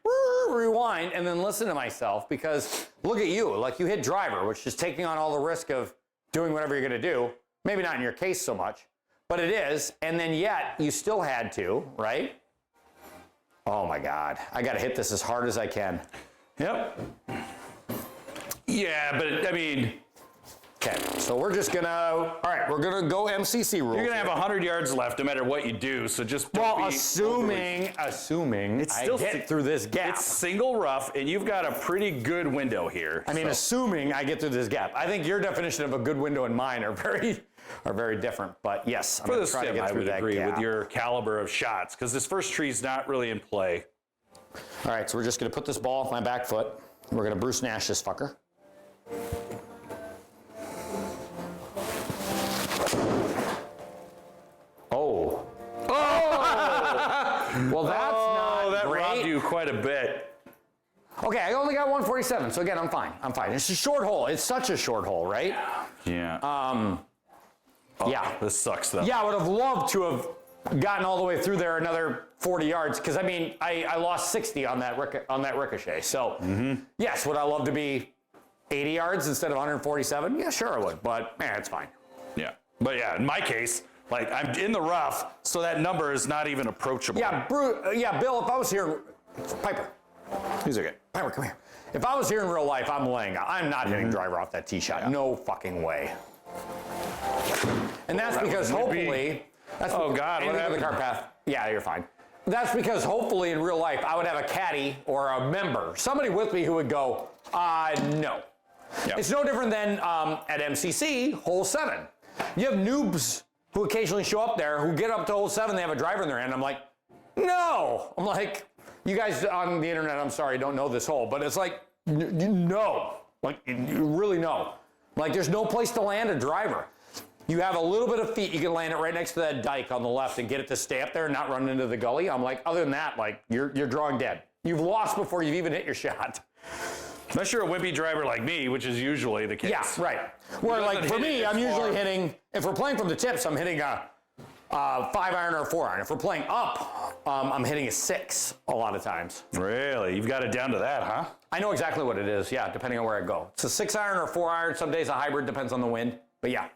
rewind, and then listen to myself because look at you. Like, you hit driver, which is taking on all the risk of doing whatever you're going to do. Maybe not in your case so much, but it is. And then yet, you still had to, right? Oh, my God. I got to hit this as hard as I can. Yep. Yeah, but, I mean... Okay, so we're just gonna, all right, we're gonna go MCC rules. You're gonna have 100 yards left no matter what you do, so just assuming it's still I get through this gap. It's single rough, and you've got a pretty good window here. I mean, assuming I get through this gap. I think your definition of a good window and mine are very different, but yes, I'm for gonna this try to sim, get I through would that agree gap. with your caliber of shots, because this first tree's not really in play. All right, so we're just gonna put this ball off my back foot. We're gonna Bruce Nash this fucker. Oh. Well, that's not that great. robbed you quite a bit. Okay, I only got 147, so again, I'm fine. It's a short hole. It's such a short hole, right? Yeah. Yeah. This sucks, though. Yeah, I would have loved to have gotten all the way through there another 40 yards, because, I mean, I lost 60 on that ricochet. So, yes, would I love to be 80 yards instead of 147? Yeah, sure I would, but, it's fine. Yeah. But, yeah, in my case... Like, I'm in the rough, so that number is not even approachable. Yeah, Bill, if I was here... Piper. He's okay. Piper, come here. If I was here in real life, I'm laying out. I'm not hitting driver off that tee shot. Yeah. No fucking way. And that's because hopefully... Oh, God, what happened? The car path. Yeah, you're fine. That's because hopefully in real life, I would have a caddy or a member, somebody with me who would go, no. Yep. It's no different than at MCC, hole 7. You have noobs who occasionally show up there, who get up to hole 7, they have a driver in their hand. I'm like, no. I'm like, you guys on the internet, I'm sorry, don't know this hole, but it's like, no. Like, you really know. Like, there's no place to land a driver. You have a little bit of feet, you can land it right next to that dike on the left and get it to stay up there and not run into the gully. I'm like, other than that, like, you're drawing dead. You've lost before you've even hit your shot. Unless you're a wimpy driver like me, which is usually the case. Yeah, right. Where, like, for me, I'm usually hitting, if we're playing from the tips, I'm hitting a 5-iron or a 4-iron. If we're playing up, I'm hitting a 6 a lot of times. Really? You've got it down to that, huh? I know exactly what it is, yeah, depending on where I go. It's a 6-iron or a 4-iron. Some days a hybrid, depends on the wind. But yeah,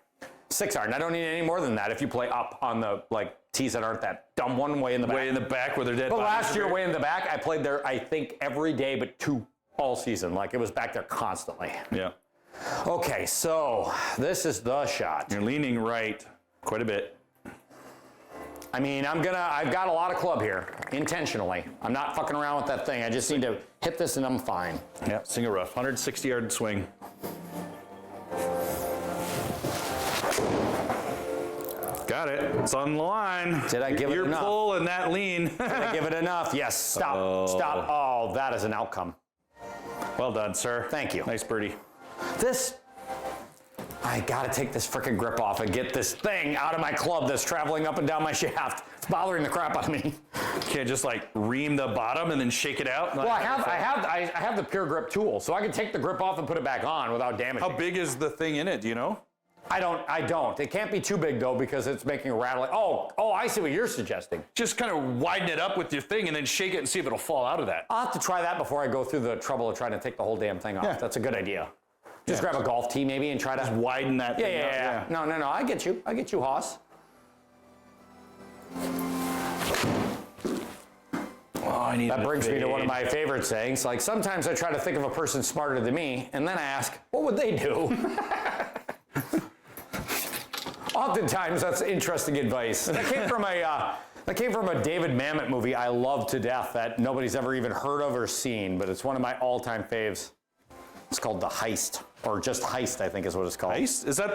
6-iron. I don't need any more than that if you play up on the, like, tees that aren't that dumb one way in the back. Way in the back where they're dead. But last year, way in the back, I played there, I think, every day but 2 all season. Like, it was back there constantly. Yeah. Okay, so this is the shot. You're leaning right quite a bit. I mean, I've got a lot of club here, intentionally. I'm not fucking around with that thing. I just need to hit this and I'm fine. Yeah, single rough, 160-yard swing. Got it. It's on the line. Did I give it enough? Your pull and that lean. Did I give it enough? Yes. Stop. Stop. Oh, that is an outcome. Well done, sir. Thank you. Nice birdie. I gotta take this frickin' grip off and get this thing out of my club that's traveling up and down my shaft. It's bothering the crap out of me. Can't just like ream the bottom and then shake it out. Well, I have the pure grip tool, so I can take the grip off and put it back on without damaging. How big is the thing in it? Do you know? I don't. It can't be too big though because it's making a rattling. Oh, I see what you're suggesting. Just kind of widen it up with your thing and then shake it and see if it'll fall out of that. I'll have to try that before I go through the trouble of trying to take the whole damn thing off. Yeah. That's a good idea. Just grab a golf tee maybe and try to Just widen that thing out. Yeah. No. I get you, Hoss. That brings me to one of my favorite sayings. Like sometimes I try to think of a person smarter than me, and then I ask, what would they do? Oftentimes that's interesting advice. That came from a David Mamet movie I love to death that nobody's ever even heard of or seen, but it's one of my all-time faves. It's called The Heist, or just Heist, I think is what it's called. Heist? Is that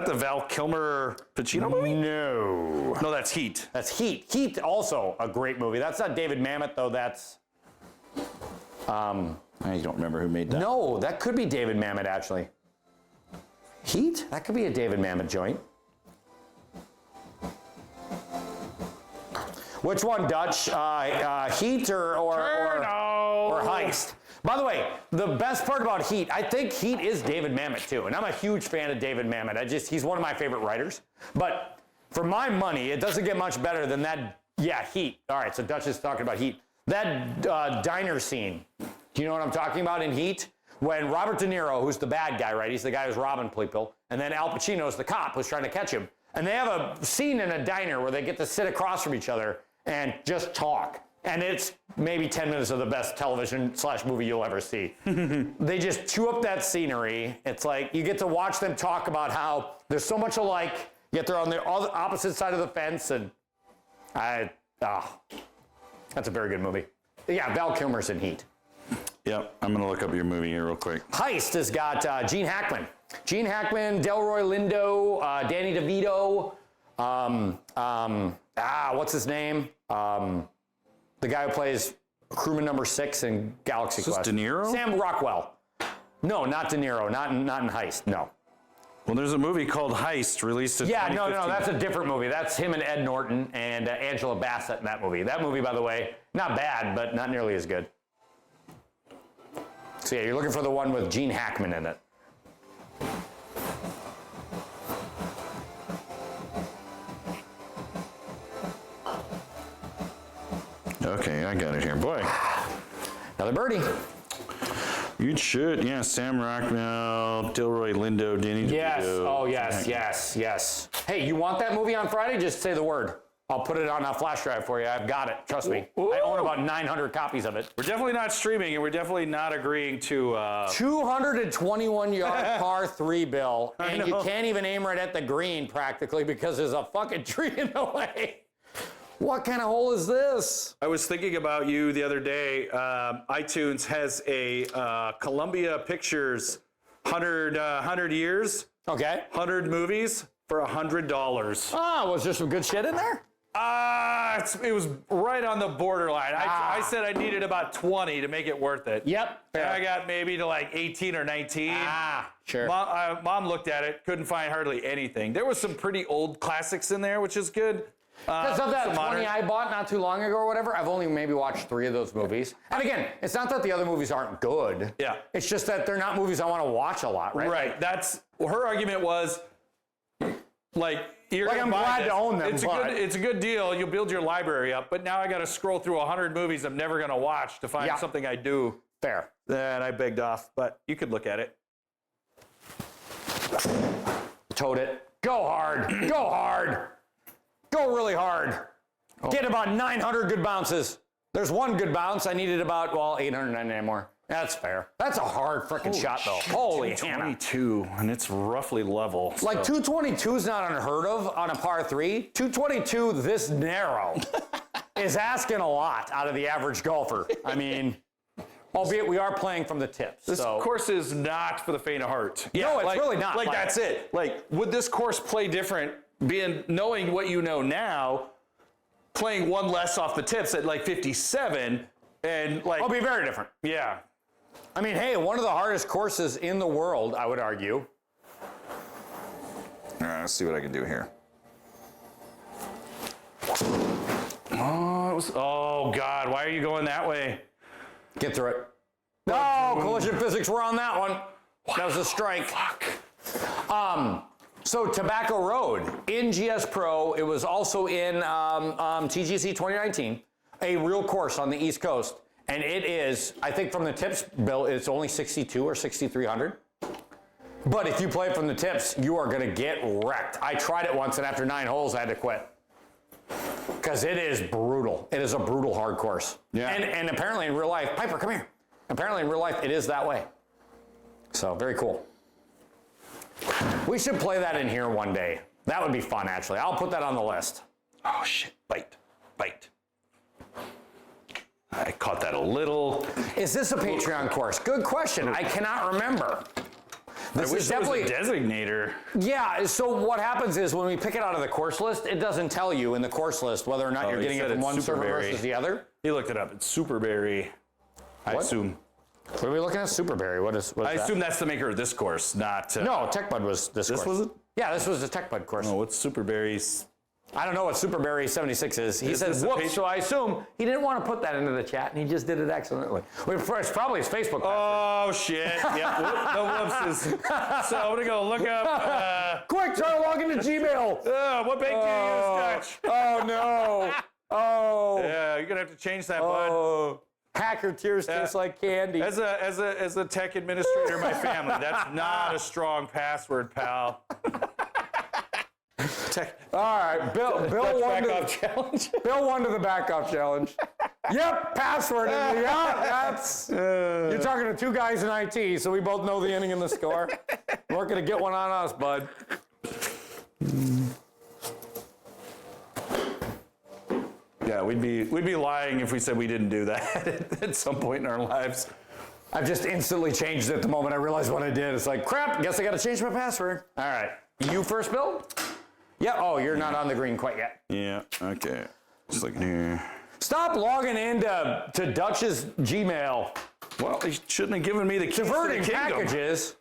the Val Kilmer Pacino movie? No. No, that's Heat. That's Heat. Heat, also a great movie. That's not David Mamet, though. That's... I don't remember who made that. No, that could be David Mamet, actually. Heat? That could be a David Mamet joint. Which one, Dutch? Heat or Heist? By the way, the best part about Heat, I think Heat is David Mamet too, and I'm a huge fan of David Mamet. He's one of my favorite writers. But for my money, it doesn't get much better than that. Yeah, Heat. All right, so Dutch is talking about Heat. That diner scene. Do you know what I'm talking about in Heat? When Robert De Niro, who's the bad guy, right? He's the guy who's robbing people, and then Al Pacino's the cop who's trying to catch him. And they have a scene in a diner where they get to sit across from each other and just talk. And it's maybe 10 minutes of the best television/movie you'll ever see. They just chew up that scenery. It's like you get to watch them talk about how there's so much alike, yet they're on the opposite side of the fence. And that's a very good movie. Yeah, Val Kilmer's in Heat. Yep, I'm gonna look up your movie here real quick. Heist has got Gene Hackman. Gene Hackman, Delroy Lindo, Danny DeVito, what's his name? The guy who plays crewman number 6 in Galaxy Quest. Is this De Niro? Sam Rockwell. No, not De Niro. Not in Heist. No. Well, there's a movie called Heist released in 2015. No, that's a different movie. That's him and Ed Norton and Angela Bassett in that movie. That movie, by the way, not bad, but not nearly as good. So yeah, you're looking for the one with Gene Hackman in it. Okay, I got it here. Boy. Another birdie. You should. Yeah, Sam Rockwell, Delroy Lindo, Danny DeVito. Yes. Oh, yes. Hey, you want that movie on Friday? Just say the word. I'll put it on a flash drive for you. I've got it. Trust me. Ooh. I own about 900 copies of it. We're definitely not streaming, and we're definitely not agreeing to... 221-yard par 3, Bill. I And know. you can't even aim right at the green, practically, because there's a fucking tree in the way. What kind of hole is this? I was thinking about you the other day. iTunes has a Columbia Pictures 100 years, Okay. 100 movies for $100. Was there some good shit in there? It was right on the borderline. I said I needed about 20 to make it worth it. Yep. And I got maybe to like 18 or 19. Sure. Mom looked at it, couldn't find hardly anything. There was some pretty old classics in there, which is good. Because of that some 20 modern- I bought not too long ago or whatever, I've only maybe watched 3 of those movies. And again, it's not that the other movies aren't good. Yeah. It's just that they're not movies I want to watch a lot, right? Right. That's her argument was like you're Like, gonna I'm buy glad this. to own them, but- It's a good deal. You'll build your library up, but now I got to scroll through 100 movies I'm never gonna watch to find something I do. Fair. Then I begged off, but you could look at it. Toad it. Go hard. Go hard. Go really hard. Get about 900 good bounces. There's one good bounce. I needed about, 899 more. That's fair. That's a hard freaking shot, though. Holy Hannah. 222, and it's roughly level. Like, so. 222 is not unheard of on a par 3. 222 this narrow is asking a lot out of the average golfer. I mean, albeit we are playing from the tips. This course is not for the faint of heart. Yeah, no, it's really not. Like, that's it. Like, would this course play different, knowing what you know now, playing one less off the tips at like 57, and like... It'll be very different. Yeah. I mean, hey, one of the hardest courses in the world, I would argue. All right, let's see what I can do here. Oh, God, why are you going that way? Get through it. No, collision physics were on that one. That was a strike. Fuck. So Tobacco Road in GS Pro, it was also in TGC 2019, a real course on the East Coast. And it is, I think from the tips, Bill, it's only 62 or 6,300. But if you play from the tips, you are going to get wrecked. I tried it once, and after 9 holes, I had to quit. Because it is brutal. It is a brutal hard course. Yeah. And apparently in real life, Piper, come here. Apparently in real life, it is that way. So, very cool. We should play that in here one day. That would be fun, actually. I'll put that on the list. Oh, shit. Bite. I caught that a little. Is this a Patreon course? Good question. I cannot remember. This is definitely a designator. Yeah, so what happens is when we pick it out of the course list, it doesn't tell you in the course list whether or not you're getting it from one server versus the other. He looked it up. It's Superberry. I assume. What are we looking at? Superberry. What is I assume that's the maker of this course, not... no, TechBud was this course. This was it? Yeah, this was the TechBud course. Oh, what's Superberry's... I don't know what Superberry 76 is. He says, whoops, so I assume he didn't want to put that into the chat, and he just did it accidentally. It's probably his Facebook password. Oh, shit. Yep, the whoopses. So I'm going to go look up... Quick, try to log into Gmail. what bank do you use, Dutch? Oh, no. Oh. Yeah, you're going to have to change that, bud. Hacker tears taste like candy. As a tech administrator in my family, that's not a strong password, pal. All right, Bill won the challenge. Bill won to the backup challenge. Yep, password. Yeah, that's. You're talking to two guys in IT, so we both know the inning and the score. You weren't gonna get one on us, bud. Yeah, we'd be lying if we said we didn't do that at some point in our lives. I've just instantly changed it the moment I realized what I did. It's like, crap, guess I gotta change my password. All right, you first, Bill? Yeah, oh, you're not on the green quite yet. Yeah, okay. Just looking here. Stop logging into Dutch's Gmail. Well, he shouldn't have given me the keys Diverting to the kingdom. Packages.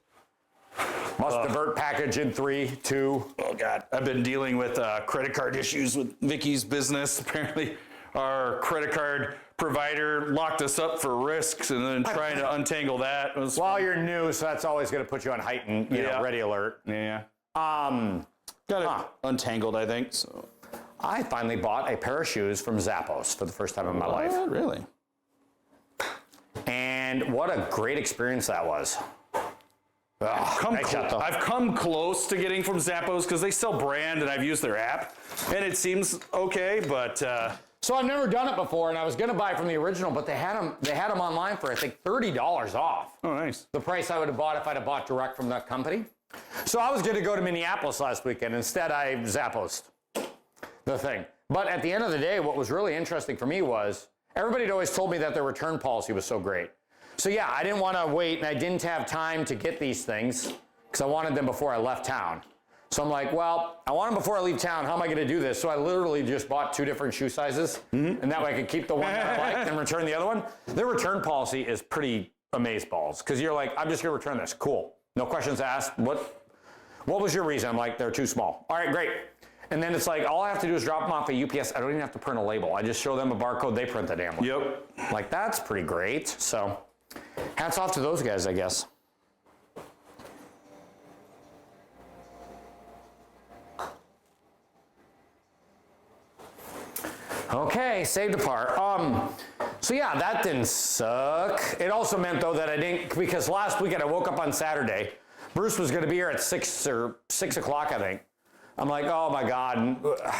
Must divert package in 3, 2. Oh, God. I've been dealing with credit card issues with Vicky's business. Apparently, our credit card provider locked us up for risks, and then trying to untangle that was... Well, you're new, so that's always going to put you on heightened, you know, ready alert. Yeah. Got it untangled, I think. So I finally bought a pair of shoes from Zappos for the first time in my life. Really? And what a great experience that was. I've come close to getting from Zappos because they sell brand and I've used their app, and it seems okay, but... So I've never done it before, and I was going to buy from the original, but they had them online for, I think, $30 off. Oh, nice. The price I would have bought if I'd have bought direct from that company. So I was going to go to Minneapolis last weekend. Instead, I Zappos the thing. But at the end of the day, what was really interesting for me was everybody had always told me that their return policy was so great. So yeah, I didn't want to wait, and I didn't have time to get these things because I wanted them before I left town. So I'm like, well, I want them before I leave town. How am I going to do this? So I literally just bought 2 different shoe sizes, and that way I could keep the one that I liked and return the other one. Their return policy is pretty amazeballs because you're like, I'm just going to return this. Cool. No questions asked. What was your reason? I'm like, they're too small. All right, great. And then it's like, all I have to do is drop them off at UPS. I don't even have to print a label. I just show them a barcode. They print the damn one. Yep. Like, that's pretty great. So hats off to those guys, I guess. Okay, saved apart. So yeah, that didn't suck. It also meant though that I didn't, because last weekend I woke up on Saturday. Bruce was gonna be here at 6 o'clock, I think. I'm like, oh my God.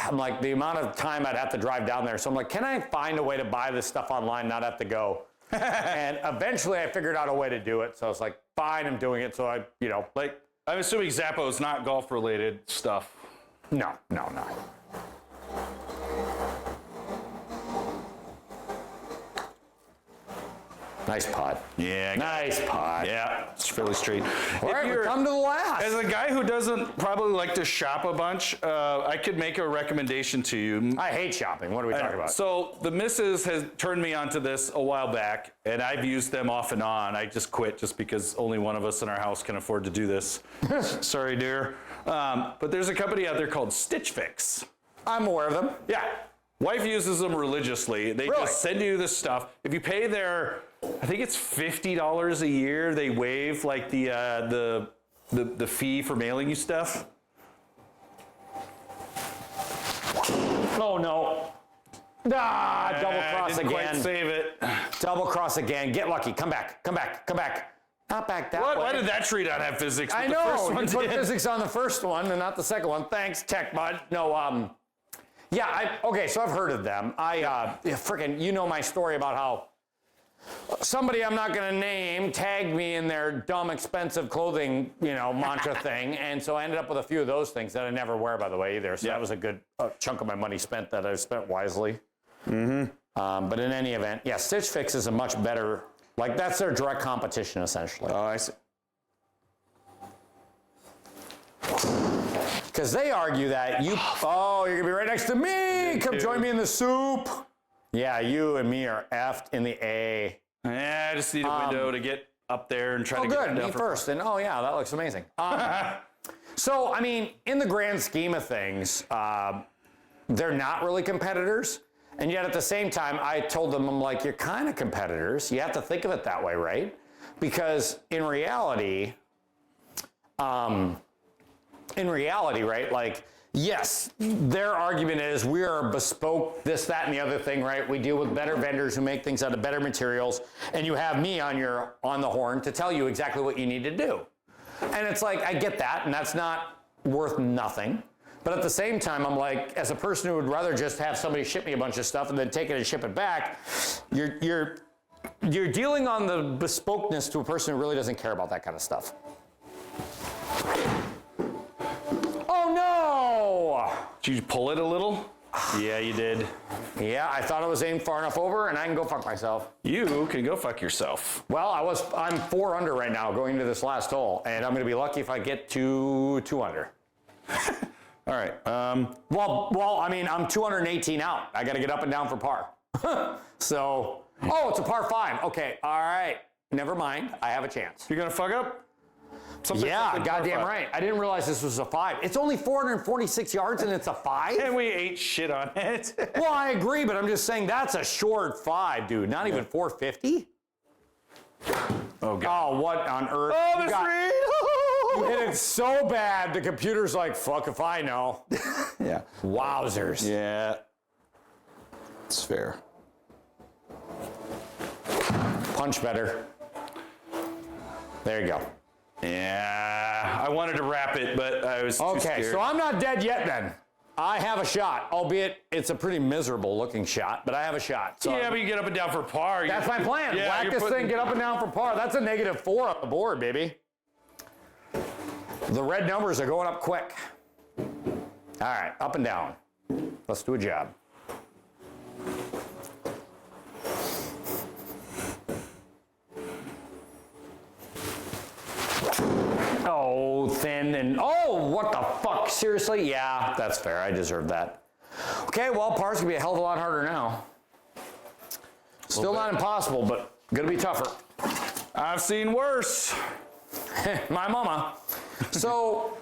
I'm like, the amount of time I'd have to drive down there. So I'm like, can I find a way to buy this stuff online, not have to go And eventually I figured out a way to do it. So I was like, fine, I'm doing it. So I, Like, I'm assuming Zappo's not golf related stuff. no. Nice pod. Yeah. Nice pod. Yeah, it's fairly straight. All right, we come to the last. As a guy who doesn't probably like to shop a bunch, I could make a recommendation to you. I hate shopping. What are we talking about? So the missus has turned me onto this a while back, and I've used them off and on. I just quit just because only one of us in our house can afford to do this. Sorry, dear. But there's a company out there called Stitch Fix. I'm aware of them. Yeah. Wife uses them religiously. They Really? just send you this stuff. If you pay their, I think it's $50 a year, they waive like the fee for mailing you stuff. Oh no. Ah, double cross didn't again. Quite save it. Double cross again. Get lucky. Come back. Not back that way. Why did that tree not have physics? I but know. The first one You put did? physics on the first one and not the second one. Thanks, tech bud. No, yeah, okay, so I've heard of them. Freaking, my story about how somebody I'm not going to name tagged me in their dumb, expensive clothing, mantra thing. And so I ended up with a few of those things that I never wear, by the way, either. So that was a good chunk of my money spent that I've spent wisely. Mm-hmm. But in any event, yeah, Stitch Fix is a much better, that's their direct competition, essentially. Oh, I see. Because they argue that you're going to be right next to me. Come join me in the soup. Yeah, you and me are effed in the A. Yeah, I just need a window to get up there and try to get Good, it down me for first. And that looks amazing. So, I mean, in the grand scheme of things, they're not really competitors. And yet at the same time, I told them, I'm like, you're kind of competitors. You have to think of it that way, right? Because in reality, right, yes, their argument is we are bespoke, this, that, and the other thing, right? We deal with better vendors who make things out of better materials, and you have me on the horn to tell you exactly what you need to do. And it's like, I get that, and that's not worth nothing. But at the same time, I'm like, as a person who would rather just have somebody ship me a bunch of stuff and then take it and ship it back, you're dealing on the bespokeness to a person who really doesn't care about that kind of stuff. Oh no! Did you pull it a little? Yeah, you did. Yeah, I thought it was aimed far enough over, and I can go fuck myself. You can go fuck yourself. Well, I'm 4 under right now going into this last hole, and I'm going to be lucky if I get to 2 under. All right. Well, I mean, I'm 218 out. I got to get up and down for par. So, it's a par 5. Okay, all right. Never mind. I have a chance. You're gonna fuck up? Something Goddamn right. I didn't realize this was a 5. It's only 446 yards and it's a 5? And we ate shit on it. Well, I agree, but I'm just saying that's a short 5, dude. Not even 450? Oh, God. Oh, what on earth? Oh, You the got- screen! You hit it so bad, the computer's like, fuck if I know. Yeah. Wowzers. Yeah. It's fair. Punch better. There you go. Yeah. I wanted to wrap it, but I was too Okay, scared. so I'm not dead yet then. I have a shot, albeit it's a pretty miserable looking shot, but I have a shot. So yeah, but you get up and down for par. that's my plan. Yeah, Whack you're this putting- thing, get up and down for par. That's a -4 on the board, baby. The red numbers are going up quick. All right, up and down. Let's do a job. Oh, thin and, what the fuck? Seriously? Yeah, that's fair. I deserve that. Okay, well, par's gonna be a hell of a lot harder now. Still not impossible, but gonna be tougher. I've seen worse. My mama. So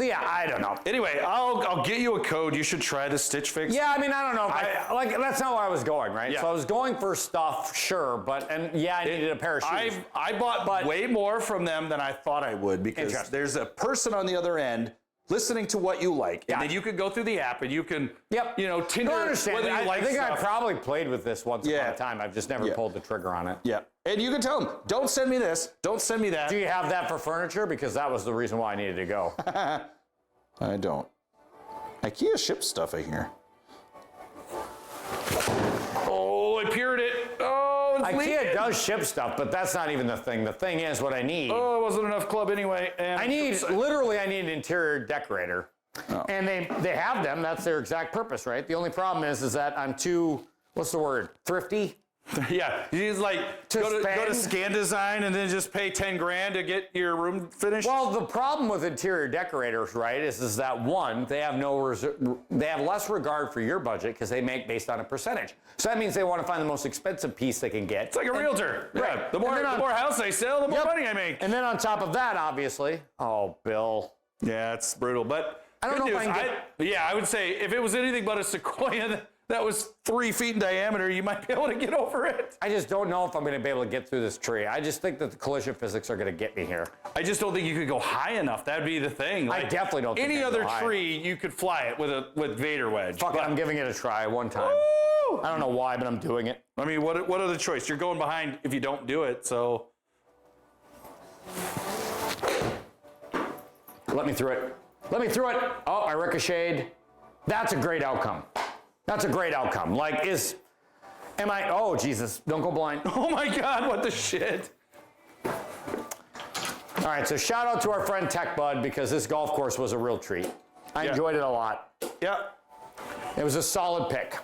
yeah, I don't know. Anyway, I'll get you a code. You should try the Stitch Fix. Yeah, I mean, I don't know. That's not where I was going, right? Yeah. So I was going for stuff, sure, I needed a pair of shoes. I bought way more from them than I thought I would because Interesting. there's a person on the other end listening to what you like. Yeah. And then you can go through the app and you can, Tinder, No, I understand. whether you I like think I stuff. probably played with this once upon Yeah. a time. I've just never Yeah. pulled the trigger on it. Yeah. And you can tell them, don't send me this. Don't send me that. Do you have that for furniture? Because that was the reason why I needed to go. I don't. IKEA ships stuff in here. Oh, I peered it. Oh, IKEA does ship stuff, but that's not even the thing. The thing is what I need. Oh, it wasn't enough club anyway. And I need an interior decorator. Oh. And they have them. That's their exact purpose, right? The only problem is that I'm too, what's the word, thrifty? Yeah, you just like go to Scan Design and then just pay 10 grand to get your room finished. Well, the problem with interior decorators, right, is that one, they have less regard for your budget because they make based on a percentage. So that means they want to find the most expensive piece they can get. It's like a realtor. Right. Yeah, the more house I sell, the more money I make. And then on top of that, obviously, oh, Bill. Yeah, it's brutal, but I don't know if I can yeah, I would say if it was anything but a Sequoia that was 3 feet in diameter, you might be able to get over it. I just don't know if I'm going to be able to get through this tree. I just think that the collision physics are going to get me here. I just don't think you could go high enough. That'd be the thing. I definitely don't think any I'd other go high. tree you could fly it with Vader wedge. Fuck it, I'm giving it a try one time. Woo! I don't know why, but I'm doing it. I mean, what other choice? You're going behind if you don't do it. So Let me through it. Let me through it. Oh, I ricocheted. That's a great outcome. That's a great outcome. Like, oh, Jesus, don't go blind. oh my God, what the shit? All right, so shout out to our friend Tech Bud because this golf course was a real treat. I enjoyed it a lot. Yeah. It was a solid pick.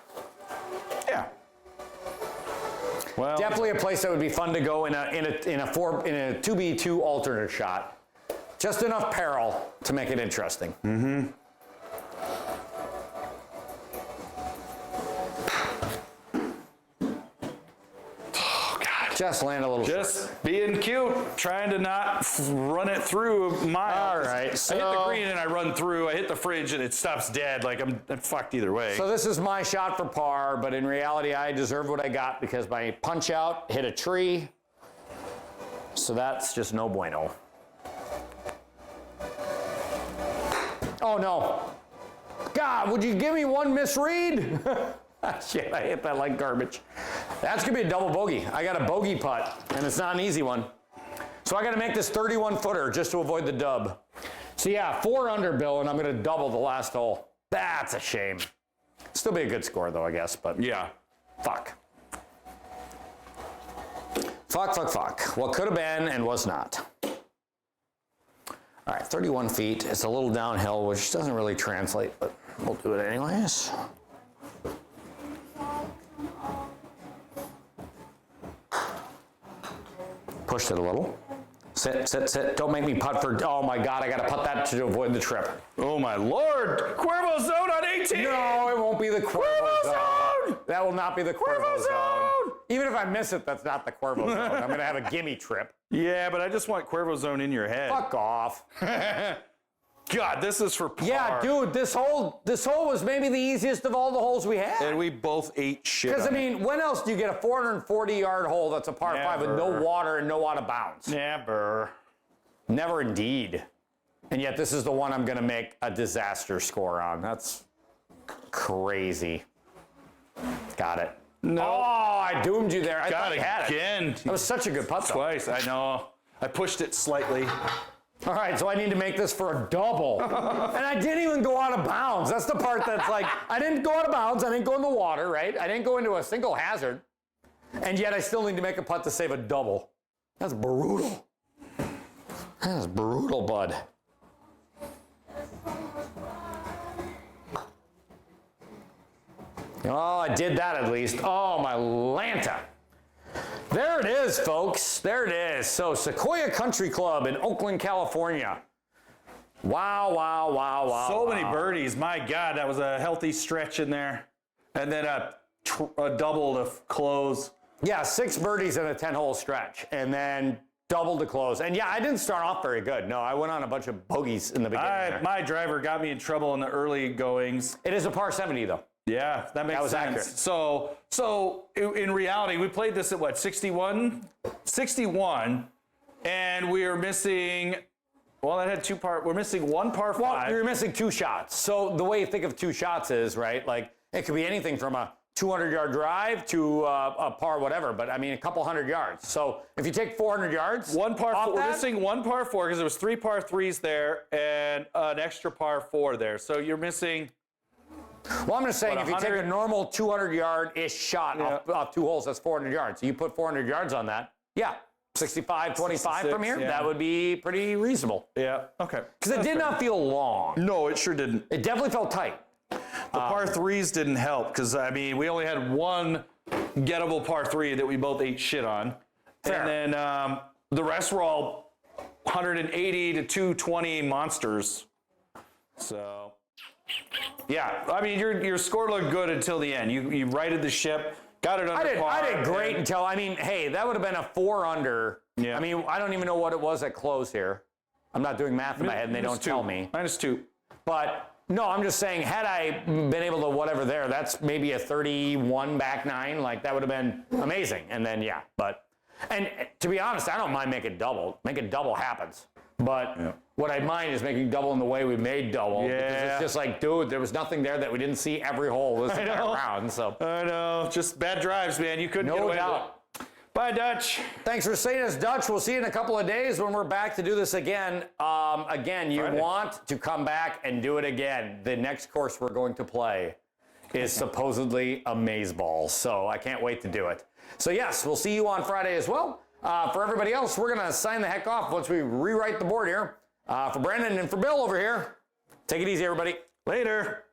Yeah. Well, Definitely a place that would be fun to go in a 2v2 alternate shot. Just enough peril to make it interesting. Mm-hmm. Just land a little just being cute, trying to not run it through a mile. All right, I hit the green and I run through. I hit the fridge and it stops dead. Like I'm fucked either way. So this is my shot for par, but in reality, I deserve what I got because my punch out hit a tree. So that's just no bueno. Oh no. God, would you give me one misread? Shit, I hit that like garbage. That's gonna be a double bogey. I got a bogey putt, and it's not an easy one. So I gotta make this 31-footer just to avoid the dub. So yeah, 4 under, Bill, and I'm gonna double the last hole. That's a shame. Still be a good score though, I guess, but yeah. fuck. Fuck. What could have been and was not. All right, 31 feet. It's a little downhill, which doesn't really translate, but we'll do it anyways. Pushed it a little. Sit. Don't make me putt for, oh my God, I gotta putt that to avoid the trip. Oh my Lord. Cuervo zone on 18. No, it won't be the Cuervo zone. That will not be the Cuervo zone. Even if I miss it, that's not the Cuervo zone. I'm gonna have a gimme trip. Yeah, but I just want Cuervo zone in your head. Fuck off. God, this is for par. Yeah, dude, this hole was maybe the easiest of all the holes we had. And we both ate shit. Because, I mean, when else do you get a 440-yard hole that's a par 5 with no water and no out of bounds? Never. Never indeed. And yet this is the one I'm going to make a disaster score on. That's crazy. Got it. No. Oh, I doomed you there. I Got thought I it had again. it. That was such a good putt, though. Twice, I know. I pushed it slightly. All right, so I need to make this for a double. And I didn't even go out of bounds. That's the part that's like, I didn't go out of bounds. I didn't go in the water, right? I didn't go into a single hazard. And yet I still need to make a putt to save a double. That's brutal. That is brutal, bud. Oh, I did that at least. Oh, my Lanta. There it is, folks. There it is. So, Sequoyah Country Club in Oakland, California. Wow. So many birdies. My God, that was a healthy stretch in there. And then a double to close. Yeah, 6 birdies in a 10-hole stretch, and then double to close. And yeah, I didn't start off very good. No, I went on a bunch of bogeys in the beginning. My driver got me in trouble in the early goings. It is a par 70, though. Yeah, that makes sense. Accurate. So in reality, we played this at what, 61? 61, and we are missing, well, that had 2 par, we're missing 1 par 5. Well, you're missing 2 shots. So the way you think of 2 shots is, right, like, it could be anything from a 200-yard drive to a par whatever, but I mean a couple 100 yards. So if you take 400 yards, 1 par 4, we're missing 1 par 4 because there was 3 par 3s there and an extra par 4 there. So you're missing Well, I'm just saying, What, if you take 100? a normal 200-yard-ish shot off 2 holes, that's 400 yards. So you put 400 yards on that, 65, 25 from here, that would be pretty reasonable. Yeah, okay. Because it did not feel long. No, it sure didn't. It definitely felt tight. The par threes didn't help because, I mean, we only had one gettable par 3 that we both ate shit on. Fair. And then the rest were all 180 to 220 monsters. So, yeah, I mean, your score looked good until the end. You righted the ship, got it under par. I did great until, I mean, hey, that would have been a 4 under. Yeah. I mean, I don't even know what it was at close here. I'm not doing math in my head, and they don't tell me. -2. But no, I'm just saying, had I been able to whatever there, that's maybe a 31 back 9. Like, that would have been amazing. And then, yeah, but, and to be honest, I don't mind making double. Making double happens. But what I mind is making double in the way we made double. Yeah. Because it's just like, dude, there was nothing there that we didn't see every hole this entire round. So, I know, just bad drives, man. You couldn't get no away with doubt. it. Bye, Dutch. Thanks for seeing us, Dutch. We'll see you in a couple of days when we're back to do this again. Again, you Friday. want to come back and do it again. The next course we're going to play is supposedly a maze ball, so I can't wait to do it. So yes, we'll see you on Friday as well. For everybody else, we're going to sign the heck off once we rewrite the board here. For Brandon and for Bill over here, take it easy, everybody. Later.